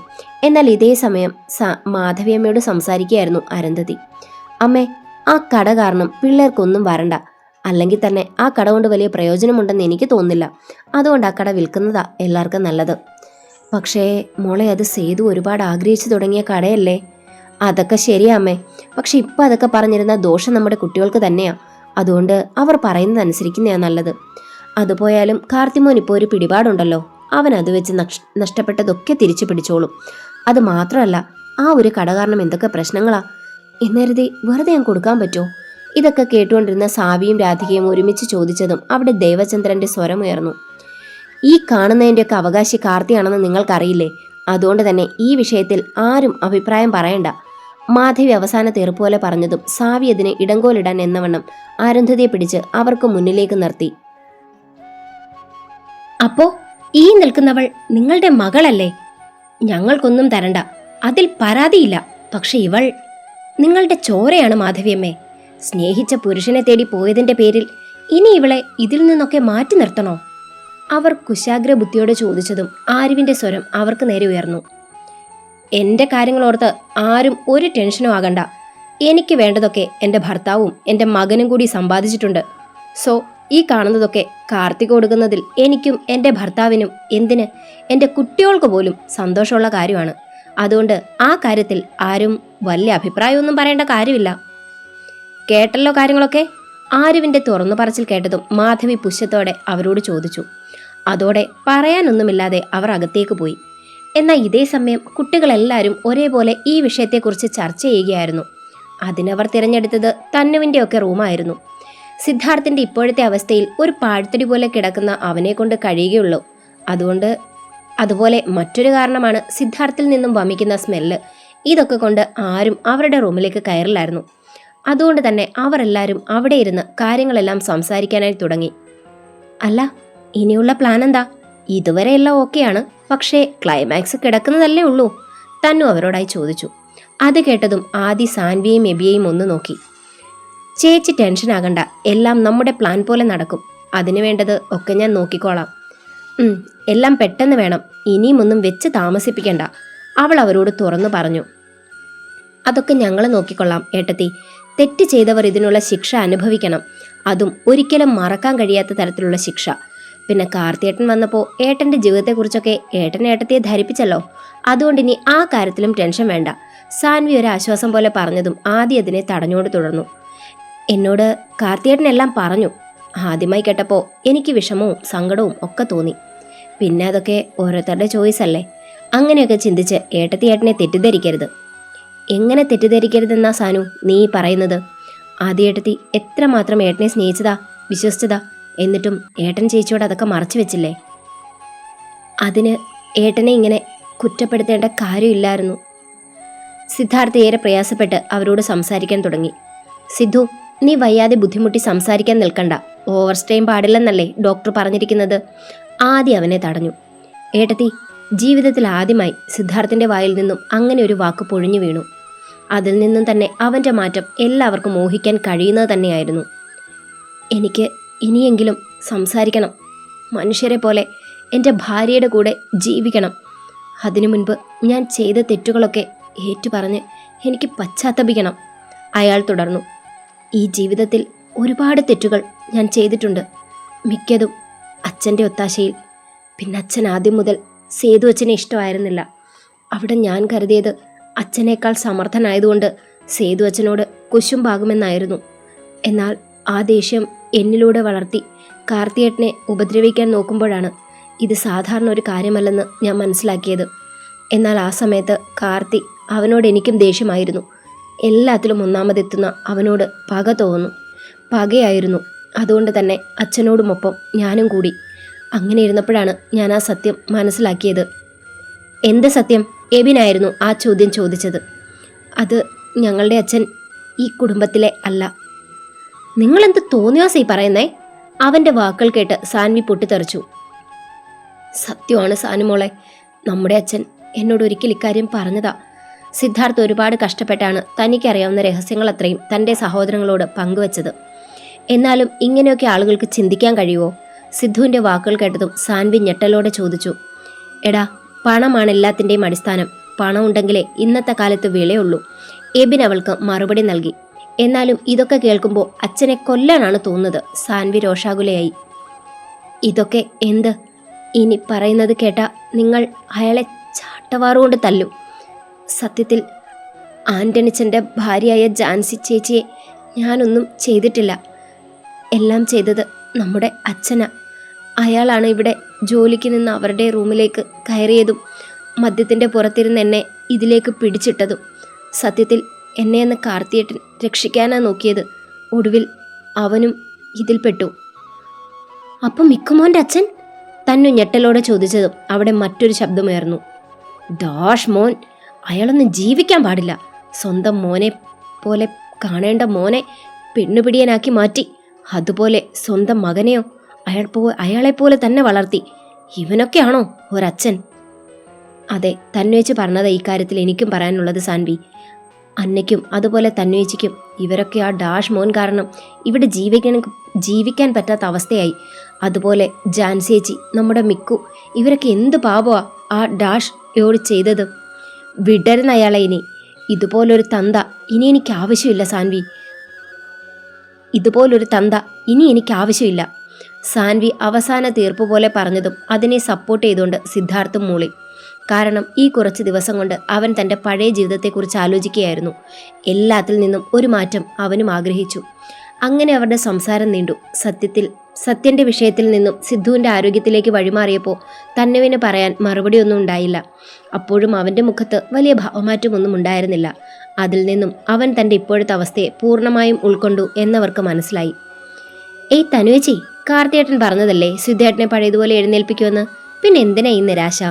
എന്നാൽ ഇതേ സമയം മാധവിയമ്മയോട് സംസാരിക്കുകയായിരുന്നു അരുന്ധതി. അമ്മേ, ആ കട കാരണം പിള്ളേർക്കൊന്നും വരണ്ട. അല്ലെങ്കിൽ തന്നെ ആ കട കൊണ്ട് വലിയ പ്രയോജനമുണ്ടെന്ന് എനിക്ക് തോന്നുന്നില്ല. അതുകൊണ്ട് ആ കട വിൽക്കുന്നതാ എല്ലാവർക്കും നല്ലത്. പക്ഷേ മോളെ, അത് സേതു ഒരുപാട് ആഗ്രഹിച്ചു തുടങ്ങിയ കടയല്ലേ? അതൊക്കെ ശരിയാ അമ്മേ. പക്ഷെ ഇപ്പം അതൊക്കെ പറഞ്ഞിരുന്ന ദോഷം നമ്മുടെ കുട്ടികൾക്ക് തന്നെയാ. അതുകൊണ്ട് അവർ പറയുന്നത് അനുസരിക്കുന്നതാണ് നല്ലത്. അതുപോയാലും കാർത്തിമോൻ ഇപ്പോൾ ഒരു പിടിപാടുണ്ടല്ലോ. അവൻ അത് വെച്ച് നഷ്ടപ്പെട്ടതൊക്കെ തിരിച്ചു പിടിച്ചോളും. അത് മാത്രമല്ല, ആ ഒരു കട കാരണം എന്തൊക്കെ പ്രശ്നങ്ങളാ എന്നരുതി വെറുതെ ഞാൻ കൊടുക്കാൻ പറ്റുമോ? ഇതൊക്കെ കേട്ടുകൊണ്ടിരുന്ന സാവിയും രാധികയും ഒരുമിച്ച് ചോദിച്ചതും അവിടെ ദേവചന്ദ്രന്റെ സ്വരമുയർന്നു. ഈ കാണുന്നതിൻ്റെയൊക്കെ അവകാശി കാർത്തിയാണെന്ന് നിങ്ങൾക്കറിയില്ലേ? അതുകൊണ്ട് തന്നെ ഈ വിഷയത്തിൽ ആരും അഭിപ്രായം പറയണ്ട. മാധവി അവസാന തീർപ്പോലെ പറഞ്ഞതും സാവി അതിനെ ഇടങ്കോലിടാൻ എന്നവണ്ണം അരുന്ധതിയെ പിടിച്ച് അവർക്ക് മുന്നിലേക്ക് നിർത്തി. അപ്പോ ഈ നിൽക്കുന്നവൾ നിങ്ങളുടെ മകളല്ലേ? ഞങ്ങൾക്കൊന്നും തരണ്ട, അതിൽ പരാതിയില്ല. പക്ഷെ ഇവൾ നിങ്ങളുടെ ചോരയാണ് മാധവിയമ്മേ. സ്നേഹിച്ച പുരുഷനെ തേടി പോയതിന്റെ പേരിൽ ഇനി ഇവളെ ഇതിൽ നിന്നൊക്കെ മാറ്റി നിർത്തണോ? അവർ കുശാഗ്ര ബുദ്ധിയോടെ ചോദിച്ചതും ആരുവിന്റെ സ്വരം അവർക്ക് നേരെ ഉയർന്നു. എൻ്റെ കാര്യങ്ങളോർത്ത് ആരും ഒരു ടെൻഷനും ആകണ്ട. എനിക്ക് വേണ്ടതൊക്കെ എൻ്റെ ഭർത്താവും എൻ്റെ മകനും കൂടി സമ്പാദിച്ചിട്ടുണ്ട്. സോ ഈ കാണുന്നതൊക്കെ കാർത്തിക് കൊടുക്കുന്നതിൽ എനിക്കും എൻ്റെ ഭർത്താവിനും, എന്തിന് എൻ്റെ കുട്ടികൾക്ക് പോലും സന്തോഷമുള്ള കാര്യമാണ്. അതുകൊണ്ട് ആ കാര്യത്തിൽ ആരും വലിയ അഭിപ്രായമൊന്നും പറയേണ്ട കാര്യമില്ല. കേട്ടല്ലോ കാര്യങ്ങളൊക്കെ? ആരുവിൻ്റെ തുറന്നു പറച്ചിൽ കേട്ടതും മാധവി പുച്ഛത്തോടെ അവരോട് ചോദിച്ചു. അതോടെ പറയാനൊന്നുമില്ലാതെ അവർ അകത്തേക്ക് പോയി. എന്നാൽ ഇതേ സമയം കുട്ടികളെല്ലാവരും ഒരേപോലെ ഈ വിഷയത്തെക്കുറിച്ച് ചർച്ച ചെയ്യുകയായിരുന്നു. അതിനവർ തിരഞ്ഞെടുത്തത് തന്നുവിൻ്റെയൊക്കെ റൂമായിരുന്നു. സിദ്ധാർത്ഥിൻ്റെ ഇപ്പോഴത്തെ അവസ്ഥയിൽ ഒരു പാഴ്ത്തടി പോലെ കിടക്കുന്ന അവനെ കൊണ്ട് കഴിയുകയുള്ളൂ. അതുപോലെ മറ്റൊരു കാരണമാണ് സിദ്ധാർത്ഥിൽ നിന്നും വമിക്കുന്ന സ്മെല്ല്. ഇതൊക്കെ കൊണ്ട് ആരും അവരുടെ റൂമിലേക്ക് കയറില്ലായിരുന്നു. അതുകൊണ്ട് തന്നെ അവരെല്ലാവരും അവിടെ ഇരുന്ന് കാര്യങ്ങളെല്ലാം സംസാരിക്കാനായി തുടങ്ങി. അല്ല, ഇനിയുള്ള പ്ലാൻ എന്താ? ഇതുവരെ എല്ലാം ഓക്കെയാണ്, പക്ഷേ ക്ലൈമാക്സ് കിടക്കുന്നതല്ലേ ഉള്ളൂ, തന്നു അവരോടായി ചോദിച്ചു. അത് കേട്ടതും ആദി സാൻവിയെയും എബിയെയും ഒന്ന് നോക്കി. ചേച്ചി ടെൻഷൻ ആകണ്ട, എല്ലാം നമ്മുടെ പ്ലാൻ പോലെ നടക്കും. അതിനു വേണ്ടത് ഒക്കെ ഞാൻ നോക്കിക്കോളാം. എല്ലാം പെട്ടെന്ന് വേണം, ഇനിയും ഒന്നും വെച്ച് താമസിപ്പിക്കണ്ട, അവൾ അവരോട് തുറന്നു പറഞ്ഞു. അതൊക്കെ ഞങ്ങൾ നോക്കിക്കൊള്ളാം ഏട്ടത്തി. തെറ്റ് ചെയ്തവർ ഇതിനുള്ള ശിക്ഷ അനുഭവിക്കണം, അതും ഒരിക്കലും മറക്കാൻ കഴിയാത്ത തരത്തിലുള്ള ശിക്ഷ. പിന്നെ കാർത്തിയേട്ടൻ വന്നപ്പോൾ ഏട്ടൻ്റെ ജീവിതത്തെക്കുറിച്ചൊക്കെ ഏട്ടത്തിയെ ധരിപ്പിച്ചല്ലോ. അതുകൊണ്ട് ഇനി ആ കാര്യത്തിലും ടെൻഷൻ വേണ്ട. സാൻവി ഒരു ആശ്വാസം പോലെ പറഞ്ഞതും ആദ്യം അതിനെ തടഞ്ഞോട് തുടർന്നു. എന്നോട് കാർത്തിയേട്ടനെല്ലാം പറഞ്ഞു. ആദ്യമായി കേട്ടപ്പോൾ എനിക്ക് വിഷമവും സങ്കടവും ഒക്കെ തോന്നി. പിന്നെ അതൊക്കെ ഓരോരുത്തരുടെ ചോയ്സ് അല്ലേ. അങ്ങനെയൊക്കെ ചിന്തിച്ച് ഏട്ടത്തിയേട്ടനെ തെറ്റിദ്ധരിക്കരുത്. എങ്ങനെ തെറ്റിദ്ധരിക്കരുതെന്നാ സാനു നീ പറയുന്നത്? ആദ്യേട്ടത്തി എത്രമാത്രം ഏട്ടനെ സ്നേഹിച്ചതാ, വിശ്വസിച്ചതാ. എന്നിട്ടും ഏട്ടൻ ചേച്ചിയോട് അതൊക്കെ മറച്ചു വെച്ചില്ലേ? അതിന് ഏട്ടനെ ഇങ്ങനെ കുറ്റപ്പെടുത്തേണ്ട കാര്യമില്ലായിരുന്നു. സിദ്ധാർത്ഥ ഏറെ പ്രയാസപ്പെട്ട് അവരോട് സംസാരിക്കാൻ തുടങ്ങി. സിദ്ധു, നീ വയ്യാതെ ബുദ്ധിമുട്ടി സംസാരിക്കാൻ നിൽക്കണ്ട. ഓവർ സ്ട്രെയിൻ പാടില്ലെന്നല്ലേ ഡോക്ടർ പറഞ്ഞിരിക്കുന്നത്? ആദ്യം അവനെ തടഞ്ഞു. ഏട്ടത്തി, ജീവിതത്തിൽ ആദ്യമായി സിദ്ധാർത്ഥിന്റെ വായിൽ നിന്നും അങ്ങനെ ഒരു വാക്ക് പൊഴിഞ്ഞു വീണു. അതിൽ നിന്നും തന്നെ അവൻ്റെ മാറ്റം എല്ലാവർക്കും മോഹിക്കാൻ കഴിയുന്നത് തന്നെയായിരുന്നു. എനിക്ക് ഇനിയെങ്കിലും സംസാരിക്കണം. മനുഷ്യരെ പോലെ എൻ്റെ ഭാര്യയുടെ കൂടെ ജീവിക്കണം. അതിനു മുൻപ് ഞാൻ ചെയ്ത തെറ്റുകളൊക്കെ ഏറ്റുപറഞ്ഞ് എനിക്ക് പശ്ചാത്തപിക്കണം. അയാൾ തുടർന്നു. ഈ ജീവിതത്തിൽ ഒരുപാട് തെറ്റുകൾ ഞാൻ ചെയ്തിട്ടുണ്ട്. മിക്കതും അച്ഛൻ്റെ ഒത്താശയിൽ. പിന്നെ അച്ഛൻ ആദ്യം മുതൽ സേതു അച്ഛനെ ഇഷ്ടമായിരുന്നില്ല. അവിടെ ഞാൻ കരുതിയത് അച്ഛനേക്കാൾ സമർത്ഥനായതുകൊണ്ട് സേതു അച്ഛനോട് കുശുമ്പാകുമെന്നായിരുന്നു. എന്നാൽ ആ ദേഷ്യം എന്നിലൂടെ വളർത്തി കാർത്തിയേട്ടനെ ഉപദ്രവിക്കാൻ നോക്കുമ്പോഴാണ് ഇത് സാധാരണ ഒരു കാര്യമല്ലെന്ന് ഞാൻ മനസ്സിലാക്കിയത്. എന്നാൽ ആ സമയത്ത് കാർത്തി അവനോട് എനിക്കും ദേഷ്യമായിരുന്നു. എല്ലാത്തിലും ഒന്നാമതെത്തുന്ന അവനോട് പക തോന്നുന്നു. പകയായിരുന്നു. അതുകൊണ്ട് തന്നെ അച്ഛനോടുമൊപ്പം ഞാനും കൂടി. അങ്ങനെ ഇരുന്നപ്പോഴാണ് ഞാൻ ആ സത്യം മനസ്സിലാക്കിയത്. എന്ത് സത്യം? എബിനായിരുന്നു ആ ചോദ്യം ചോദിച്ചത്. അത് ഞങ്ങളുടെ അച്ഛൻ ഈ കുടുംബത്തിലെ അല്ല. നിങ്ങളെന്ത് തോന്നിയാസേ പറയുന്നേ? അവൻ്റെ വാക്കുകൾ കേട്ട് സാൻവി പൊട്ടിത്തെറിച്ചു. സത്യമാണ് സാനുമോളെ, നമ്മുടെ അച്ഛൻ എന്നോട് ഒരിക്കൽ ഇക്കാര്യം പറഞ്ഞതാ. സിദ്ധാർത്ഥ് ഒരുപാട് കഷ്ടപ്പെട്ടാണ് തനിക്കറിയാവുന്ന രഹസ്യങ്ങൾ അത്രയും തൻ്റെ സഹോദരങ്ങളോട് പങ്കുവച്ചത്. എന്നാലും ഇങ്ങനെയൊക്കെ ആളുകൾക്ക് ചിന്തിക്കാൻ കഴിയുമോ? സിദ്ധുവിൻ്റെ വാക്കുകൾ കേട്ടതും സാൻവി ഞെട്ടലോടെ ചോദിച്ചു. എടാ, പണമാണ് എല്ലാത്തിൻ്റെയും അടിസ്ഥാനം. പണം ഉണ്ടെങ്കിലേ ഇന്നത്തെ കാലത്ത് വിലയുള്ളൂ. എബിൻ അവൾക്ക് മറുപടി നൽകി. എന്നാലും ഇതൊക്കെ കേൾക്കുമ്പോൾ അച്ഛനെ കൊല്ലാനാണ് തോന്നുന്നത്. സാൻവി രോഷാകുലയായി. ഇതൊക്കെ എന്ത്? ഇനി പറയുന്നത് കേട്ടാ നിങ്ങൾ അയാളെ ചാട്ടവാറുകൊണ്ട് തല്ലും. സത്യത്തിൽ ആൻ്റണിച്ചൻ്റെ ഭാര്യയായ ജാൻസി ചേച്ചിയെ ഞാനൊന്നും ചെയ്തിട്ടില്ല. എല്ലാം ചെയ്തത് നമ്മുടെ അച്ഛനാ. അയാളാണ് ഇവിടെ ജോലിക്ക് നിന്ന് അവരുടെ റൂമിലേക്ക് കയറിയതും മദ്യത്തിൻ്റെ പുറത്തിരുന്ന് എന്നെ ഇതിലേക്ക് പിടിച്ചിട്ടതും. സത്യത്തിൽ എന്നെ എന്ന് കാർത്തിയേട്ടൻ രക്ഷിക്കാനാ നോക്കിയത്. ഒടുവിൽ അവനും ഇതിൽപ്പെട്ടു. അപ്പം മിക്കുമോൻ്റെ അച്ഛൻ? തന്നു ഞെട്ടലോടെ ചോദിച്ചതും അവിടെ മറ്റൊരു ശബ്ദമുയർന്നു. ഡാഷ് മോൻ, അയാളൊന്നും ജീവിക്കാൻ പാടില്ല. സ്വന്തം മോനെ പോലെ കാണേണ്ട മോനെ പെണ്ണുപിടിയനാക്കി മാറ്റി. അതുപോലെ സ്വന്തം മകനെയോ അയാളെപ്പോലെ തന്നെ വളർത്തി. ഇവനൊക്കെയാണോ ഒരച്ഛൻ? അതെ, തന്നുവെച്ച് പറഞ്ഞത് ഈ കാര്യത്തിൽ എനിക്കും പറയാനുള്ളത് സാൻവി. അന്നയ്ക്കും അതുപോലെ തന്നുവേച്ചിക്കും ഇവരൊക്കെ ആ ഡാഷ് മോൻ കാരണം ഇവിടെ ജീവിക്കാൻ പറ്റാത്ത അവസ്ഥയായി. അതുപോലെ ജാൻസേച്ചി, നമ്മുടെ മിക്കു, ഇവരൊക്കെ എന്ത് പാപമാ ആ ഡാഷ് ചെയ്തത്. വിടരുന്ന അയാളെ ഇനി. ഇതുപോലൊരു തന്ത ഇനി എനിക്ക് ആവശ്യമില്ല സാൻവി. സാൻവി അവസാന തീർപ്പ് പോലെ പറഞ്ഞതും അതിനെ സപ്പോർട്ട് ചെയ്തുകൊണ്ട് സിദ്ധാർത്ഥും മൂളി. കാരണം ഈ കുറച്ച് ദിവസം കൊണ്ട് അവൻ തൻ്റെ പഴയ ജീവിതത്തെക്കുറിച്ച് ആലോചിക്കുകയായിരുന്നു. എല്ലാത്തിൽ നിന്നും ഒരു മാറ്റം അവനും ആഗ്രഹിച്ചു. അങ്ങനെ അവരുടെ സംസാരം നീണ്ടു. സത്യൻ്റെ വിഷയത്തിൽ നിന്നും സിദ്ധുവിൻ്റെ ആരോഗ്യത്തിലേക്ക് വഴിമാറിയപ്പോൾ തന്നുവിന് പറയാൻ മറുപടിയൊന്നും ഉണ്ടായില്ല. അപ്പോഴും അവൻ്റെ മുഖത്ത് വലിയ ഭാവമാറ്റമൊന്നും ഉണ്ടായിരുന്നില്ല. അതിൽ നിന്നും അവൻ തൻ്റെ ഇപ്പോഴത്തെ അവസ്ഥയെ പൂർണ്ണമായും ഉൾക്കൊണ്ടു എന്നവർക്ക് മനസ്സിലായി. ഏയ് തനുവേച്ചി, കാർത്തിയേട്ടൻ പറഞ്ഞതല്ലേ സിദ്ധേട്ടനെ പഴയതുപോലെ എഴുന്നേൽപ്പിക്കുമെന്ന്. പിന്നെ എന്തിനാ ഈ നിരാശ?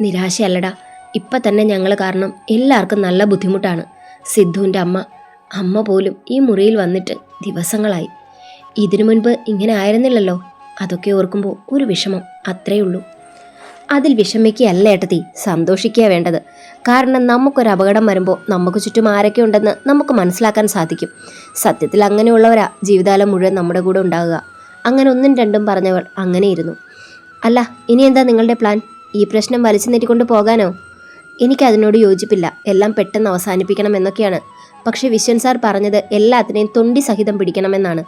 നിരാശയല്ലടാ, ഇപ്പം തന്നെ ഞങ്ങൾ കാരണം എല്ലാവർക്കും നല്ല ബുദ്ധിമുട്ടാണ്. സിദ്ധുവിൻ്റെ അമ്മ പോലും ഈ മുറിയിൽ വന്നിട്ട് ദിവസങ്ങളായി. ഇതിനു മുൻപ് ഇങ്ങനെ ആയിരുന്നില്ലല്ലോ. അതൊക്കെ ഓർക്കുമ്പോൾ ഒരു വിഷമം, അത്രയേ അതിൽ വിഷമിക്കുകയല്ല ഏട്ടത്തി, സന്തോഷിക്കുക വേണ്ടത്. കാരണം നമുക്കൊരു അപകടം വരുമ്പോൾ നമുക്ക് ചുറ്റും ആരൊക്കെ ഉണ്ടെന്ന് നമുക്ക് മനസ്സിലാക്കാൻ സാധിക്കും. സത്യത്തിൽ അങ്ങനെയുള്ളവരാ ജീവിതകാലം മുഴുവൻ നമ്മുടെ കൂടെ ഉണ്ടാകുക. അങ്ങനെ ഒന്നും രണ്ടും പറഞ്ഞവൾ അങ്ങനെയിരുന്നു. അല്ല, ഇനി എന്താ നിങ്ങളുടെ പ്ലാൻ? ഈ പ്രശ്നം വലിച്ചു നീട്ടിക്കൊണ്ട് പോകാനോ? എനിക്കതിനോട് യോജിപ്പില്ല. എല്ലാം പെട്ടെന്ന് അവസാനിപ്പിക്കണം എന്നൊക്കെയാണ്. പക്ഷെ വിശ്വൻ സാർ പറഞ്ഞത് എല്ലാത്തിനെയും തൊണ്ടി സഹിതം പിടിക്കണമെന്നാണ്.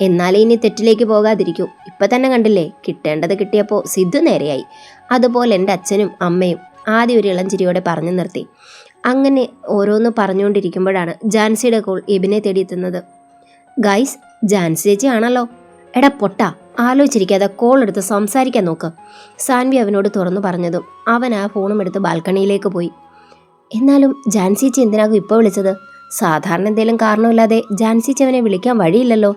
എന്നാലേ ഇനി തെറ്റിലേക്ക് പോകാതിരിക്കൂ. ഇപ്പം തന്നെ കണ്ടില്ലേ, കിട്ടേണ്ടത് കിട്ടിയപ്പോൾ സിദ്ധു നേരെയായി. അതുപോലെ എൻ്റെ അച്ഛനും അമ്മയും. ആദ്യം ഒരു ഇളഞ്ചിരിയോടെ പറഞ്ഞു നിർത്തി. അങ്ങനെ ഓരോന്ന് പറഞ്ഞുകൊണ്ടിരിക്കുമ്പോഴാണ് ജാൻസിയുടെ കോൾ എബിനെ തേടിയെത്തുന്നത്. ഗൈസ്, ജാൻസി ചേച്ചി ആണല്ലോ. എടാ പൊട്ടാ, ആലോചിച്ചിരിക്കാതെ കോൾ എടുത്ത് സംസാരിക്കാൻ നോക്ക്. സാൻവി അവനോട് തുറന്നു പറഞ്ഞതും അവൻ ആ ഫോണും എടുത്ത് ബാൽക്കണിയിലേക്ക് പോയി. എന്നാലും ജാൻസിച്ചി എന്തിനാകും ഇപ്പോൾ വിളിച്ചത്? സാധാരണ എന്തെങ്കിലും കാരണമില്ലാതെ ജാൻസിച്ചി അവനെ വിളിക്കാൻ വഴിയില്ലല്ലോ.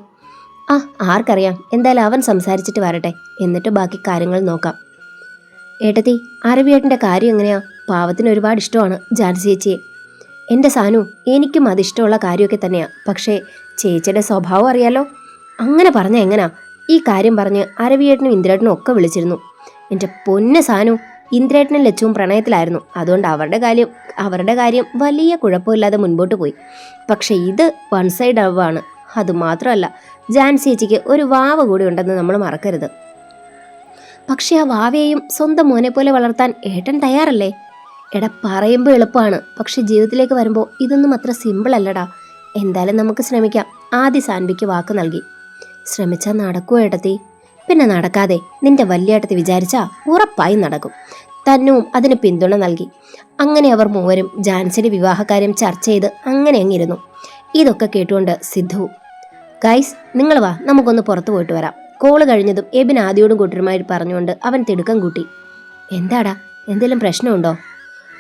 ആർക്കറിയാം, എന്തായാലും അവൻ സംസാരിച്ചിട്ട് വരട്ടെ, എന്നിട്ട് ബാക്കി കാര്യങ്ങൾ നോക്കാം. ഏട്ടത്തി, അരവിയേട്ടൻ്റെ കാര്യം എങ്ങനെയാ? പാവത്തിന് ഒരുപാട് ഇഷ്ടമാണ് ജാൻസി ചേച്ചിയെ. എൻ്റെ സാനു, എനിക്കും അതിഷ്ടമുള്ള കാര്യമൊക്കെ തന്നെയാ. പക്ഷേ ചേച്ചിയുടെ സ്വഭാവം അറിയാലോ. അങ്ങനെ പറഞ്ഞാൽ എങ്ങനാ? ഈ കാര്യം പറഞ്ഞ് അരവിയേട്ടനും ഇന്ദ്രേട്ടനും ഒക്കെ വിളിച്ചിരുന്നു. എൻ്റെ പൊന്ന് സാനു, ഇന്ദ്രേട്ടനും ലച്ചുവും പ്രണയത്തിലായിരുന്നു. അതുകൊണ്ട് അവരുടെ കാര്യം വലിയ കുഴപ്പമില്ലാതെ മുൻപോട്ട് പോയി. പക്ഷേ ഇത് വൺ സൈഡ് ആണ്. അതുമാത്രമല്ല, ജാൻസി ചേച്ചിക്ക് ഒരു വാവ കൂടി ഉണ്ടെന്ന് നമ്മൾ മറക്കരുത്. പക്ഷെ ആ വാവയെയും സ്വന്തം മോനെ പോലെ വളർത്താൻ ഏട്ടൻ തയ്യാറല്ലേ? എടാ, പറയുമ്പോൾ എളുപ്പമാണ്, പക്ഷെ ജീവിതത്തിലേക്ക് വരുമ്പോൾ ഇതൊന്നും അത്ര സിമ്പിൾ അല്ലടാ. എന്തായാലും നമുക്ക് ശ്രമിക്കാം. ആദ്യ സാൻവിക്ക് വാക്ക് നൽകി. ശ്രമിച്ചാൽ നടക്കുമോ ഏട്ടത്തി? പിന്നെ നടക്കാതെ? നിന്റെ വലിയേട്ടത്തി വിചാരിച്ചാ ഉറപ്പായും നടക്കും. തന്നുവും അതിന് പിന്തുണ നൽകി. അങ്ങനെ അവർ മൂവരും ജാൻസിയുടെ വിവാഹകാര്യം ചർച്ച ചെയ്ത് അങ്ങനെ അങ്ങിരുന്നു. ഇതൊക്കെ കേട്ടുകൊണ്ട് സിദ്ധു, ഗൈസ് നിങ്ങൾ വാ, നമുക്കൊന്ന് പുറത്തു പോയിട്ട് വരാം. കോള് കഴിഞ്ഞതും എബിൻ ആദ്യോടും കൂട്ടരുമായി പറഞ്ഞുകൊണ്ട് അവൻ തിടുക്കം കൂട്ടി. എന്താടാ, എന്തെങ്കിലും പ്രശ്നമുണ്ടോ?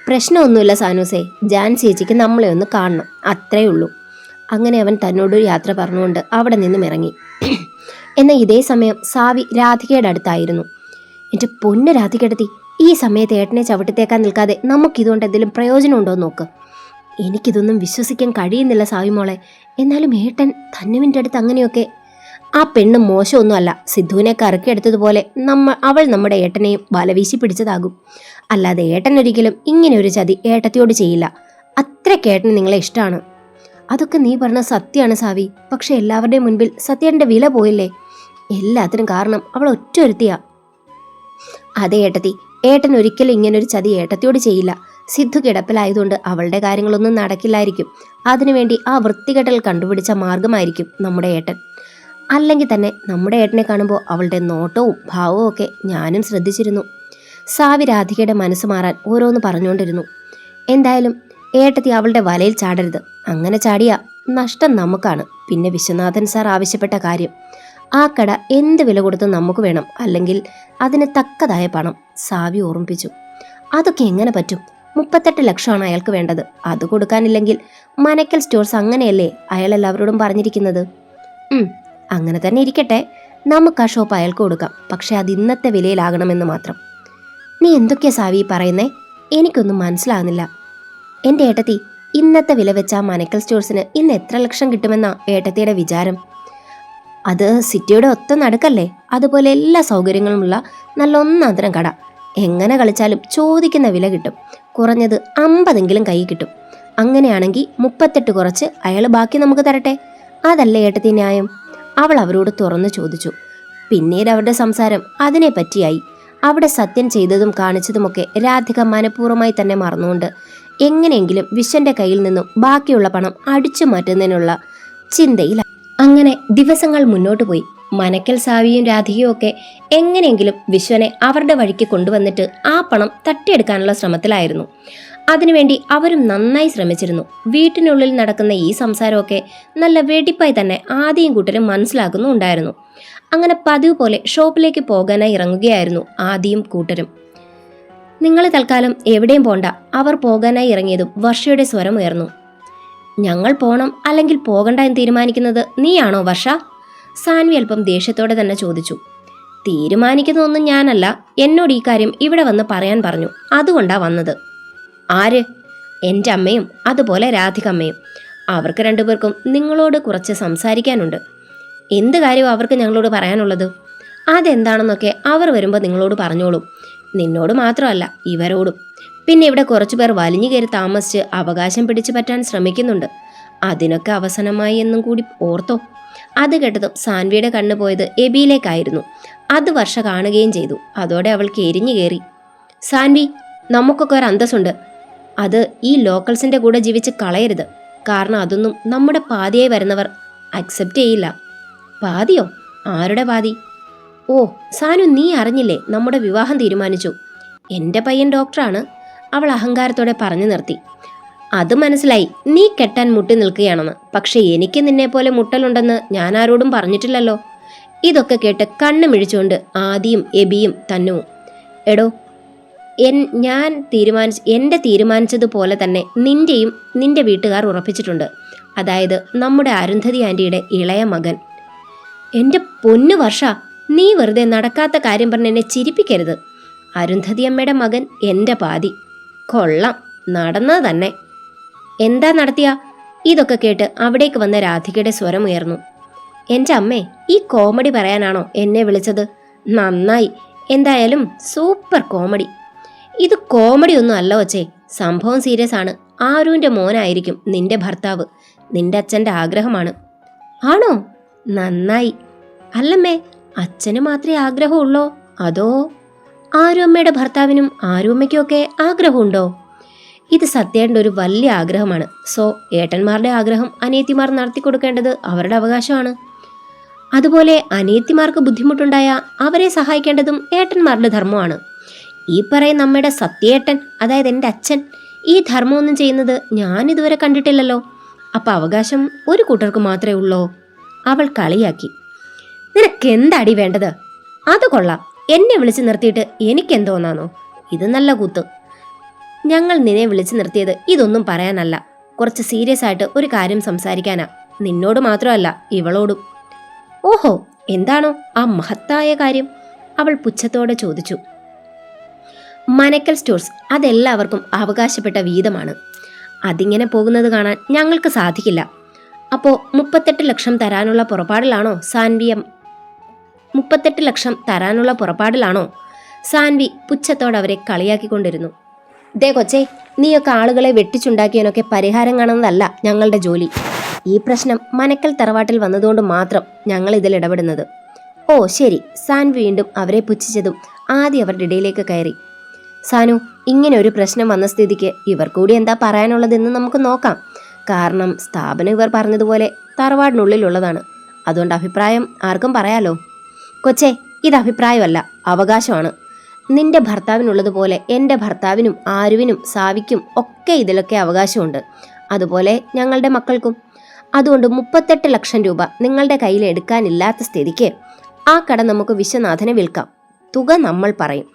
പ്രശ്നമൊന്നുമില്ല സാനൂസേ, ജാൻസി ചേച്ചിക്ക് നമ്മളെ ഒന്ന് കാണണം, അത്രേ ഉള്ളൂ. അങ്ങനെ അവൻ തന്നോടൊരു യാത്ര പറഞ്ഞുകൊണ്ട് അവിടെ നിന്നും ഇറങ്ങി. എന്നാൽ ഇതേ സമയം സാവി രാധികയുടെ അടുത്തായിരുന്നു. എൻ്റെ പൊന്ന് രാധികയെടുത്തി, ഈ സമയത്ത് ഏട്ടനെ ചവിട്ടിത്തേക്കാൻ നിൽക്കാതെ നമുക്കിതുകൊണ്ട് എന്തെങ്കിലും പ്രയോജനമുണ്ടോ നോക്ക്. എനിക്കിതൊന്നും വിശ്വസിക്കാൻ കഴിയുന്നില്ല സാവി മോളെ. എന്നാലും ഏട്ടൻ തന്നുവിൻ്റെ അടുത്ത് അങ്ങനെയൊക്കെ. ആ പെണ്ണ് മോശമൊന്നുമല്ല. സിദ്ധുവിനെ കറക്കിയെടുത്തതുപോലെ അവൾ നമ്മുടെ ഏട്ടനെയും വലവീശി പിടിച്ചതാകും. അല്ലാതെ ഏട്ടൻ ഒരിക്കലും ഇങ്ങനെ ഒരു ചതി ഏട്ടത്തിയോട് ചെയ്യില്ല. അത്രയ്ക്ക് ഏട്ടന് നിങ്ങളെ ഇഷ്ടമാണ്. അതൊക്കെ നീ പറഞ്ഞ സത്യമാണ് സാവി. പക്ഷെ എല്ലാവരുടെയും മുൻപിൽ സത്യന്റെ വില പോയില്ലേ? എല്ലാത്തിനും കാരണം അവൾ ഒറ്റൊരുത്തിയാ. അതെ ഏട്ടത്തി, ഏട്ടൻ ഒരിക്കലും ഇങ്ങനൊരു ചതി ഏട്ടത്തിയോട് ചെയ്യില്ല. സിദ്ധു കിടപ്പിലായതുകൊണ്ട് അവളുടെ കാര്യങ്ങളൊന്നും നടക്കില്ലായിരിക്കും. അതിനുവേണ്ടി ആ വൃത്തികെട്ടൽ കണ്ടുപിടിച്ച മാർഗമായിരിക്കും നമ്മുടെ ഏട്ടൻ. അല്ലെങ്കിൽ തന്നെ നമ്മുടെ ഏട്ടനെ കാണുമ്പോൾ അവളുടെ നോട്ടവും ഭാവവും ഒക്കെ ഞാനും ശ്രദ്ധിച്ചിരുന്നു. സാവി രാധികയുടെ മനസ്സ് മാറാൻ ഓരോന്ന് പറഞ്ഞുകൊണ്ടിരുന്നു. എന്തായാലും ഏട്ടത്തി അവളുടെ വലയിൽ ചാടരുത്. അങ്ങനെ ചാടിയാ നഷ്ടം നമുക്കാണ്. പിന്നെ വിശ്വനാഥൻ സാർ ആവശ്യപ്പെട്ട കാര്യം, ആ കട എന്ത് വില കൊടുത്തും നമുക്ക് വേണം, അല്ലെങ്കിൽ അതിന് തക്കതായ പണം. സാവി ഓർമ്മിപ്പിച്ചു. അതൊക്കെ എങ്ങനെ പറ്റും? 38 ലക്ഷമാണ് അയാൾക്ക് വേണ്ടത്. അത് കൊടുക്കാനില്ലെങ്കിൽ മനക്കൽ സ്റ്റോഴ്സ് അങ്ങനെയല്ലേ അയാൾ എല്ലാവരോടും പറഞ്ഞിരിക്കുന്നത്. അങ്ങനെ തന്നെ ഇരിക്കട്ടെ, നമുക്ക് ആ ഷോപ്പ് അയാൾക്ക് കൊടുക്കാം. പക്ഷെ അത് ഇന്നത്തെ വിലയിലാകണമെന്ന് മാത്രം. നീ എന്തൊക്കെയാ സാവി പറയുന്നേ? എനിക്കൊന്നും മനസ്സിലാകുന്നില്ല. എൻ്റെ ഏട്ടത്തി, ഇന്നത്തെ വില വെച്ച മനക്കൽ സ്റ്റോഴ്സിന് ഇന്ന് എത്ര ലക്ഷം കിട്ടുമെന്നാ ഏട്ടത്തിയുടെ വിചാരം? അത് സിറ്റിയുടെ ഒത്ത നടുക്കല്ലേ. അതുപോലെ എല്ലാ സൗകര്യങ്ങളുമുള്ള നല്ല ഒന്നാന്തരം കട. എങ്ങനെ കളിച്ചാലും ചോദിക്കുന്ന വില കിട്ടും. കുറഞ്ഞത് 50 കൈ കിട്ടും. അങ്ങനെയാണെങ്കിൽ 38 കുറച്ച് അയാൾ ബാക്കി നമുക്ക് തരട്ടെ. അതല്ലേ ഏട്ടത്തി ന്യായം? അവൾ അവരോട് തുറന്നു ചോദിച്ചു. പിന്നീട് അവരുടെ സംസാരം അതിനെ പറ്റിയായി. അവിടെ സത്യം ചെയ്തതും കാണിച്ചതുമൊക്കെ രാധിക മനഃപൂർവ്വമായി തന്നെ മറന്നുകൊണ്ട് എങ്ങനെയെങ്കിലും വിശ്വന്റെ കയ്യിൽ നിന്നും ബാക്കിയുള്ള പണം അടിച്ചു മാറ്റുന്നതിനുള്ള ചിന്തയില. അങ്ങനെ ദിവസങ്ങൾ മുന്നോട്ട് പോയി. മനക്കൽ സാവിയും രാധികയും ഒക്കെ എങ്ങനെയെങ്കിലും വിശ്വനെ അവരുടെ വഴിക്ക് കൊണ്ടുവന്നിട്ട് ആ പണം തട്ടിയെടുക്കാനുള്ള ശ്രമത്തിലായിരുന്നു. അതിനുവേണ്ടി അവരും നന്നായി ശ്രമിച്ചിരുന്നു. വീട്ടിനുള്ളിൽ നടക്കുന്ന ഈ സംസാരമൊക്കെ നല്ല വെടിപ്പായി തന്നെ ആദ്യം കൂട്ടരും മനസ്സിലാക്കുന്നുണ്ടായിരുന്നു. അങ്ങനെ പതിവ് പോലെ ഷോപ്പിലേക്ക് പോകാനായി ഇറങ്ങുകയായിരുന്നു ആദ്യം കൂട്ടരും. നിങ്ങൾ തൽക്കാലം എവിടെയും പോണ്ട. അവർ പോകാനായി ഇറങ്ങിയതും വർഷയുടെ സ്വരം ഉയർന്നു. ഞങ്ങൾ പോണം അല്ലെങ്കിൽ പോകണ്ട എന്ന് തീരുമാനിക്കുന്നത് നീയാണോ വർഷ? സാൻവി അല്പം ദേഷ്യത്തോടെ തന്നെ ചോദിച്ചു. തീരുമാനിക്കുന്നതൊന്നും ഞാനല്ല. എന്നോട് ഈ കാര്യം ഇവിടെ വന്ന് പറയാൻ പറഞ്ഞു. അതുകൊണ്ടാ വന്നത്. ആര്? എൻ്റെ അമ്മയും അതുപോലെ രാധികമ്മയും. അവർക്ക് രണ്ടുപേർക്കും നിങ്ങളോട് കുറച്ച് സംസാരിക്കാനുണ്ട്. എന്ത് കാര്യവും അവർക്ക് ഞങ്ങളോട് പറയാനുള്ളത്? അതെന്താണെന്നൊക്കെ അവർ വരുമ്പോൾ നിങ്ങളോട് പറഞ്ഞോളും. നിന്നോട് മാത്രമല്ല, ഇവരോടും. പിന്നെ ഇവിടെ കുറച്ചുപേർ വലിഞ്ഞു കയറി താമസിച്ച് അവകാശം പിടിച്ചു പറ്റാൻ ശ്രമിക്കുന്നുണ്ട്. അതിനൊക്കെ അവസാനമായി എന്നും കൂടി ഓർത്തോ. അത് കേട്ടതും സാൻവിയുടെ കണ്ണു പോയത് എബിയിലേക്കായിരുന്നു. അത് വർഷ കാണുകയും ചെയ്തു. അതോടെ അവൾക്ക് എരിഞ്ഞു കയറി. സാൻവി, നമുക്കൊക്കെ ഒരു അന്തസ്സുണ്ട്. അത് ഈ ലോക്കൽസിന്റെ കൂടെ ജീവിച്ച് കളയരുത്. കാരണം അതൊന്നും നമ്മുടെ പാതിയായി വരുന്നവർ അക്സെപ്റ്റ് ചെയ്യില്ല. പാതിയോ? ആരുടെ പാതി? ഓ സാനു, നീ അറിഞ്ഞില്ലേ? നമ്മുടെ വിവാഹം തീരുമാനിച്ചു. എൻ്റെ പയ്യൻ ഡോക്ടറാണ്. അവൾ അഹങ്കാരത്തോടെ പറഞ്ഞു നിർത്തി. അത് മനസ്സിലായി, നീ കെട്ടാൻ മുട്ടി നിൽക്കുകയാണെന്ന്. പക്ഷെ എനിക്ക് നിന്നെപ്പോലെ മുട്ടലുണ്ടെന്ന് ഞാൻ ആരോടും പറഞ്ഞിട്ടില്ലല്ലോ. ഇതൊക്കെ കേട്ട് കണ്ണു മിഴിച്ചുകൊണ്ട് ആദിയും എബിയും തന്നുവും. എടോ, എൻ്റെ തീരുമാനിച്ചതുപോലെ തന്നെ നിന്റെ വീട്ടുകാർ ഉറപ്പിച്ചിട്ടുണ്ട്. അതായത് നമ്മുടെ അരുന്ധതി ആൻറ്റിയുടെ ഇളയ മകൻ. എൻ്റെ പൊന്നു വർഷ, നീ വെറുതെ നടക്കാത്ത കാര്യം പറഞ്ഞ് എന്നെ ചിരിപ്പിക്കരുത്. അരുന്ധതി അമ്മയുടെ മകൻ എൻ്റെ പാതി. കൊള്ളാം, നടന്നത് തന്നെ. എന്താ നടത്തിയ? ഇതൊക്കെ കേട്ട് അവിടേക്ക് വന്ന രാധികയുടെ സ്വരം ഉയർന്നു. എൻ്റെ അമ്മേ, ഈ കോമഡി പറയാനാണോ എന്നെ വിളിച്ചത്? നന്നായി. എന്തായാലും സൂപ്പർ കോമഡി. ഇത് കോമഡി ഒന്നും അല്ല ഒച്ചേ, സംഭവം സീരിയസ് ആണ്. ആരുവിൻ്റെ മോനായിരിക്കും നിന്റെ ഭർത്താവ്. നിന്റെ അച്ഛൻ്റെ ആഗ്രഹമാണ്. ആണോ? നന്നായി. അല്ലമ്മേ, അച്ഛന് മാത്രമേ ആഗ്രഹമുള്ളോ അതോ ആരുമ്മയുടെ ഭർത്താവിനും ആരുമ്മയ്ക്കുമൊക്കെ ആഗ്രഹമുണ്ടോ? ഇത് സത്യേട്ടൻ്റെ ഒരു വലിയ ആഗ്രഹമാണ്. സോ ഏട്ടന്മാരുടെ ആഗ്രഹം അനിയത്തിമാർ നടത്തി കൊടുക്കേണ്ടത് അവരുടെ അവകാശമാണ്. അതുപോലെ അനിയത്തിമാർക്ക് ബുദ്ധിമുട്ടുണ്ടായ അവരെ സഹായിക്കേണ്ടതും ഏട്ടന്മാരുടെ ധർമ്മമാണ്. ഈ പറയുന്ന നമ്മുടെ സത്യേട്ടൻ, അതായത് എൻ്റെ അച്ഛൻ, ഈ ധർമ്മമൊന്നും ചെയ്യുന്നത് ഞാനിതുവരെ കണ്ടിട്ടില്ലല്ലോ. അപ്പം അവകാശം ഒരു കൂട്ടർക്ക് മാത്രമേ ഉള്ളോ? അവൾ കളിയാക്കി. നിനക്കെന്താടി വേണ്ടത്? അത് കൊള്ളാം. എന്നെ വിളിച്ചു നിർത്തിയിട്ട് എനിക്കെന്തോന്നാണോ? ഇത് നല്ല കൂത്ത്. ഞങ്ങൾ നിന്നെ വിളിച്ചു നിർത്തിയത് ഇതൊന്നും പറയാനല്ല, കുറച്ച് സീരിയസ് ആയിട്ട് ഒരു കാര്യം സംസാരിക്കാനാ. നിന്നോട് മാത്രമല്ല, ഇവളോടും. ഓഹോ, എന്താണോ ആ മഹത്തായ കാര്യം? അവൾ പുച്ഛത്തോടെ ചോദിച്ചു. മനക്കൽ സ്റ്റോഴ്സ് അതെല്ലാവർക്കും അവകാശപ്പെട്ട വീതമാണ്. അതിങ്ങനെ പോകുന്നത് കാണാൻ ഞങ്ങൾക്ക് സാധിക്കില്ല. അപ്പോൾ 38 ലക്ഷം തരാനുള്ള പുറപ്പാടിലാണോ സാൻവിയം? 38 ലക്ഷം തരാനുള്ള പുറപ്പാടിലാണോ? സാൻവി പുച്ഛത്തോടെ അവരെ കളിയാക്കിക്കൊണ്ടിരുന്നു. ദേ കൊച്ചേ, നീയൊക്കെ ആളുകളെ വെട്ടിച്ചുണ്ടാക്കിയതിനൊക്കെ പരിഹാരം കാണുന്നതല്ല ഞങ്ങളുടെ ജോലി. ഈ പ്രശ്നം മനക്കൽ തറവാട്ടിൽ വന്നതുകൊണ്ട് മാത്രം ഞങ്ങൾ ഇതിൽ ഇടപെടുന്നത്. ഓ ശരി. സാൻവി വീണ്ടും അവരെ പുച്ഛിച്ചതും ആദ്യം അവരുടെ ഇടയിലേക്ക് കയറി. സാനു, ഇങ്ങനെ ഒരു പ്രശ്നം വന്ന സ്ഥിതിക്ക് ഇവർ കൂടി എന്താ പറയാനുള്ളതെന്ന് നമുക്ക് നോക്കാം. കാരണം സ്ഥാപനം ഇവർ പറഞ്ഞതുപോലെ തറവാടിനുള്ളിലുള്ളതാണ്. അതുകൊണ്ട് അഭിപ്രായം ആർക്കും പറയാലോ. കൊച്ചേ, ഇത് അഭിപ്രായമല്ല, അവകാശമാണ്. നിന്റെ ഭർത്താവിനുള്ളതുപോലെ എൻ്റെ ഭർത്താവിനും ആരുവിനും സാവിക്കും ഒക്കെ ഇതിലൊക്കെ അവകാശമുണ്ട്. അതുപോലെ ഞങ്ങളുടെ മക്കൾക്കും. അതുകൊണ്ട് 38 ലക്ഷം രൂപ നിങ്ങളുടെ കയ്യിൽ എടുക്കാനില്ലാത്ത സ്ഥിതിക്ക് ആ കട നമുക്ക് വിശ്വനാഥനെ വിൽക്കാം. തുക നമ്മൾ പറയും.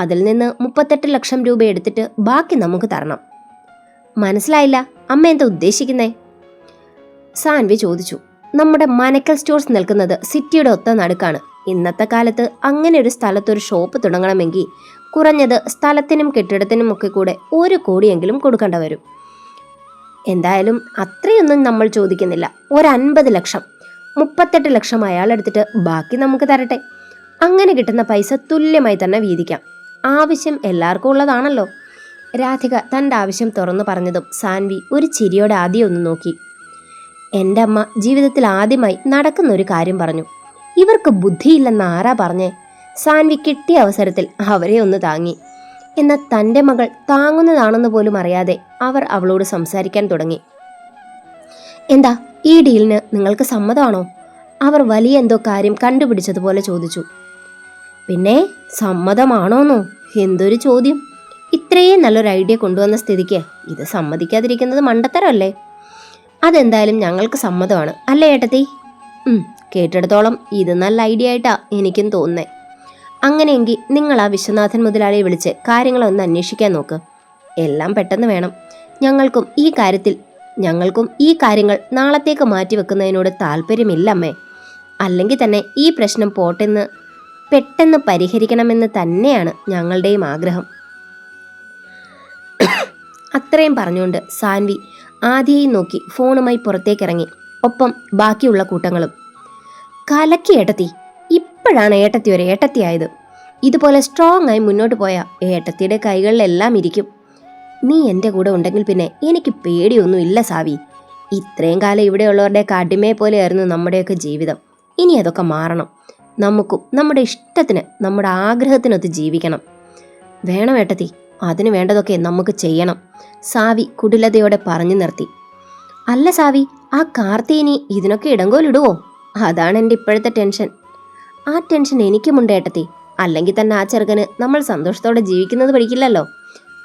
അതിൽ നിന്ന് 38 ലക്ഷം രൂപ എടുത്തിട്ട് ബാക്കി നമുക്ക് തരണം. മനസ്സിലായില്ല, അമ്മ എന്താ ഉദ്ദേശിക്കുന്നേ? സാൻവി ചോദിച്ചു. നമ്മുടെ മനക്കൽ സ്റ്റോഴ്സ് നിൽക്കുന്നത് സിറ്റിയുടെ ഒത്ത നടുക്കാണ്. ഇന്നത്തെ കാലത്ത് അങ്ങനെ ഒരു സ്ഥലത്തൊരു ഷോപ്പ് തുടങ്ങണമെങ്കിൽ കുറഞ്ഞത് സ്ഥലത്തിനും കെട്ടിടത്തിനും ഒക്കെ കൂടെ 1 കോടിയെങ്കിലും കൊടുക്കേണ്ട വരും. എന്തായാലും അത്രയൊന്നും നമ്മൾ ചോദിക്കുന്നില്ല. 50 ലക്ഷം, 38 ലക്ഷം അയാളെടുത്തിട്ട് ബാക്കി നമുക്ക് തരട്ടെ. അങ്ങനെ കിട്ടുന്ന പൈസ തുല്യമായി തന്നെ വീതിക്കാം. ആവശ്യം എല്ലാവർക്കും ഉള്ളതാണല്ലോ. രാധിക തൻ്റെ ആവശ്യം തുറന്നു പറഞ്ഞതും സാൻവി ഒരു ചിരിയോടെ ആദ്യം ഒന്ന് നോക്കി. എൻ്റെ അമ്മ ജീവിതത്തിൽ ആദ്യമായി നടക്കുന്ന ഒരു കാര്യം പറഞ്ഞു. ഇവർക്ക് ബുദ്ധിയില്ലെന്ന് ആരാ പറഞ്ഞേ? സാൻവി കിട്ടിയ അവസരത്തിൽ അവരെ ഒന്ന് താങ്ങി. എന്നാൽ തൻ്റെ മകൾ താങ്ങുന്നതാണെന്ന് പോലും അറിയാതെ അവർ അവളോട് സംസാരിക്കാൻ തുടങ്ങി. എന്താ, ഈ ഡീലിന് നിങ്ങൾക്ക് സമ്മതമാണോ? അവർ വലിയ എന്തോ കാര്യം കണ്ടുപിടിച്ചതുപോലെ ചോദിച്ചു. പിന്നെ സമ്മതമാണോന്നോ? എന്തൊരു ചോദ്യം! ഇത്രയും നല്ലൊരു ഐഡിയ കൊണ്ടുവന്ന സ്ഥിതിക്ക് ഇത് സമ്മതിക്കാതിരിക്കുന്നത് മണ്ടത്തരമല്ലേ? അതെന്തായാലും ഞങ്ങൾക്ക് സമ്മതമാണ്, അല്ലേ ഏട്ടത്തി? കേട്ടിടത്തോളം ഇത് നല്ല ഐഡിയ ആയിട്ടാ എനിക്കും തോന്നുന്നേ. അങ്ങനെയെങ്കിൽ നിങ്ങൾ ആ വിശ്വനാഥൻ മുതലാളിയെ വിളിച്ച് കാര്യങ്ങളൊന്ന് അന്വേഷിക്കാൻ നോക്ക്. എല്ലാം പെട്ടെന്ന് വേണം. ഞങ്ങൾക്കും ഈ കാര്യങ്ങൾ നാളത്തേക്ക് മാറ്റിവെക്കുന്നതിനോട് താല്പര്യമില്ലമ്മേ. അല്ലെങ്കിൽ തന്നെ ഈ പ്രശ്നം പെട്ടെന്ന് പരിഹരിക്കണമെന്ന് തന്നെയാണ് ഞങ്ങളുടെയും ആഗ്രഹം. അത്രയും പറഞ്ഞുകൊണ്ട് സാൻവി ആദ്യയും നോക്കി ഫോണുമായി പുറത്തേക്കിറങ്ങി. ഒപ്പം ബാക്കിയുള്ള കൂട്ടങ്ങളും. കലക്കി ഏട്ടത്തി, ഇപ്പോഴാണ് ഏട്ടത്തി ഒരു ഏട്ടത്തിയായത്. ഇതുപോലെ സ്ട്രോങ് ആയി മുന്നോട്ട് പോയാൽ ഏട്ടത്തിയുടെ കൈകളിലെല്ലാം ഇരിക്കും. നീ എൻ്റെ കൂടെ ഉണ്ടെങ്കിൽ പിന്നെ എനിക്ക് പേടിയൊന്നുമില്ല സാവി. ഇത്രയും കാലം ഇവിടെയുള്ളവരുടെ അടിമയെ പോലെയായിരുന്നു നമ്മുടെയൊക്കെ ജീവിതം. ഇനി അതൊക്കെ മാറണം. നമുക്കും നമ്മുടെ ഇഷ്ടത്തിന്, നമ്മുടെ ആഗ്രഹത്തിനൊത്ത് ജീവിക്കണം. വേണം ഏട്ടത്തി, അതിന് വേണ്ടതൊക്കെ നമുക്ക് ചെയ്യണം. സാവി കുടിലതയോടെ പറഞ്ഞു നിർത്തി. അല്ല സാവി, ആ കാർത്തിനി ഇതിനൊക്കെ ഇടങ്കോലിടുവോ? അതാണ് എൻ്റെ ഇപ്പോഴത്തെ ടെൻഷൻ. ആ ടെൻഷൻ എനിക്കുമുണ്ട് ഏട്ടത്തി. അല്ലെങ്കിൽ തന്നെ ആ ചെറുക്കന് നമ്മൾ സന്തോഷത്തോടെ ജീവിക്കുന്നത് പഠിക്കില്ലല്ലോ.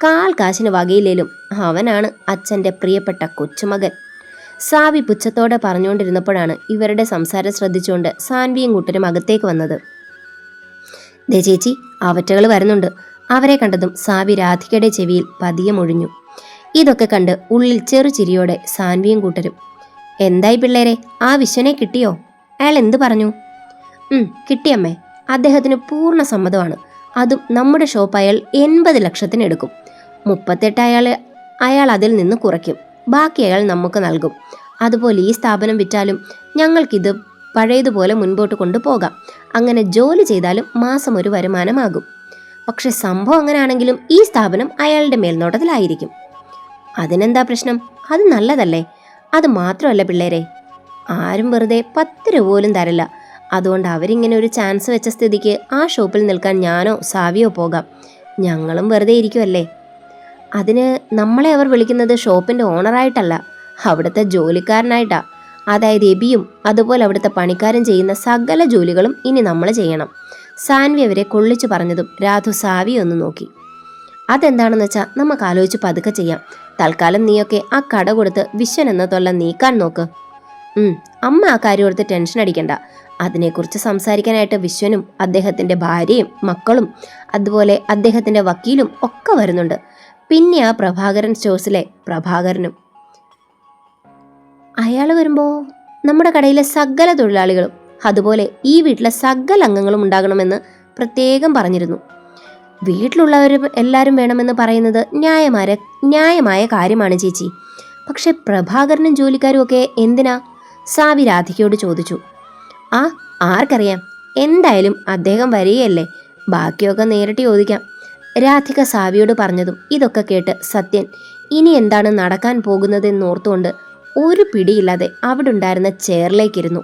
കാൽ കാശിന് വകയില്ലേലും അവനാണ് അച്ഛൻ്റെ പ്രിയപ്പെട്ട കൊച്ചുമകൻ. സാവി പുച്ഛത്തോടെ പറഞ്ഞുകൊണ്ടിരുന്നപ്പോഴാണ് ഇവരുടെ സംസാരം ശ്രദ്ധിച്ചുകൊണ്ട് സാൻവിയും കൂട്ടരും അകത്തേക്ക് വന്നത്. ദേ ചേച്ചി, അവറ്റകൾ വരുന്നുണ്ട്. അവരെ കണ്ടതും സാവി രാധികയുടെ ചെവിയിൽ പതിയെ മൊഴിഞ്ഞു. ഇതൊക്കെ കണ്ട് ഉള്ളിൽ ചെറുചിരിയോടെ സാൻവിയും കൂട്ടരും. എന്തായി പിള്ളേരെ, ആ വിശ്വനെ കിട്ടിയോ? അയാൾ എന്തു പറഞ്ഞു? കിട്ടിയമ്മേ. അദ്ദേഹത്തിന് പൂർണ്ണ സമ്മതമാണ്. അതും നമ്മുടെ ഷോപ്പ് അയാൾ 80 ലക്ഷത്തിന് എടുക്കും. 38 അയാൾ അതിൽ നിന്ന് കുറയ്ക്കും. ബാക്കി അയാൾ നമുക്ക് നൽകും. അതുപോലെ ഈ സ്ഥാപനം വിറ്റാലും ഞങ്ങൾക്കിത് പഴയതുപോലെ മുൻപോട്ട് കൊണ്ടുപോകാം. അങ്ങനെ ജോലി ചെയ്താലും മാസം ഒരു വരുമാനമാകും. പക്ഷെ സംഭവം അങ്ങനെയാണെങ്കിലും ഈ സ്ഥാപനം അയാളുടെ മേൽനോട്ടത്തിലായിരിക്കും. അതിനെന്താ പ്രശ്നം? അത് നല്ലതല്ലേ? അത് മാത്രമല്ല പിള്ളേരെ, ആരും വെറുതെ 10 രൂപ പോലും തരില്ല. അതുകൊണ്ട് അവരിങ്ങനെ ഒരു ചാൻസ് വെച്ച സ്ഥിതിക്ക് ആ ഷോപ്പിൽ നിൽക്കാൻ ഞാനോ സാവിയോ പോകാം. ഞങ്ങളും വെറുതെ ഇരിക്കുമല്ലേ. അതിന് നമ്മളെ അവർ വിളിക്കുന്നത് ഷോപ്പിൻ്റെ ഓണറായിട്ടല്ല, അവിടുത്തെ ജോലിക്കാരനായിട്ടാ. അതായത് എബിയും അതുപോലെ അവിടുത്തെ പണിക്കാരും ചെയ്യുന്ന സകല ജോലികളും ഇനി നമ്മൾ ചെയ്യണം. സാൻവി അവരെ കൊള്ളിച്ചു പറഞ്ഞതും രാധു സാവിയെ ഒന്ന് നോക്കി. അതെന്താണെന്ന് വെച്ചാൽ നമുക്ക് ആലോചിച്ച് പതുക്കെ ചെയ്യാം. തൽക്കാലം നീയൊക്കെ ആ കട കൊടുത്ത് വിശ്വൻ എന്ന തൊല്ല നീക്കാൻ നോക്ക്. അമ്മ ആ കാര്യം ഓർത്ത് ടെൻഷൻ അടിക്കണ്ട. അതിനെക്കുറിച്ച് സംസാരിക്കാനായിട്ട് വിശ്വനും അദ്ദേഹത്തിൻ്റെ ഭാര്യയും മക്കളും അതുപോലെ അദ്ദേഹത്തിൻ്റെ വക്കീലും ഒക്കെ വരുന്നുണ്ട്. പിന്നെ ആ പ്രഭാകരൻ സ്റ്റോഴ്സിലെ പ്രഭാകരനും. അയാൾ വരുമ്പോൾ നമ്മുടെ കടയിലെ സകല തൊഴിലാളികളും അതുപോലെ ഈ വീട്ടിലെ സകല അംഗങ്ങളും ഉണ്ടാകണമെന്ന് പ്രത്യേകം പറഞ്ഞിരുന്നു. വീട്ടിലുള്ളവർ എല്ലാവരും വേണമെന്ന് പറയുന്നത് ന്യായമായ കാര്യമാണ് ചേച്ചി. പക്ഷെ പ്രഭാകരനും ജോലിക്കാരും ഒക്കെ എന്തിനാ? സാവി രാധികയോട് ചോദിച്ചു. ആർക്കറിയാം, എന്തായാലും അദ്ദേഹം വരികയല്ലേ, ബാക്കിയൊക്കെ നേരിട്ട് ചോദിക്കാം. രാധിക സാവിയോട് പറഞ്ഞതും ഇതൊക്കെ കേട്ട് സത്യൻ ഇനി എന്താണ് നടക്കാൻ പോകുന്നതെന്നോർത്തുകൊണ്ട് ഒരു പിടിയില്ലാതെ അവിടെ ഉണ്ടായിരുന്ന ചെയറിലേക്കിരുന്നു.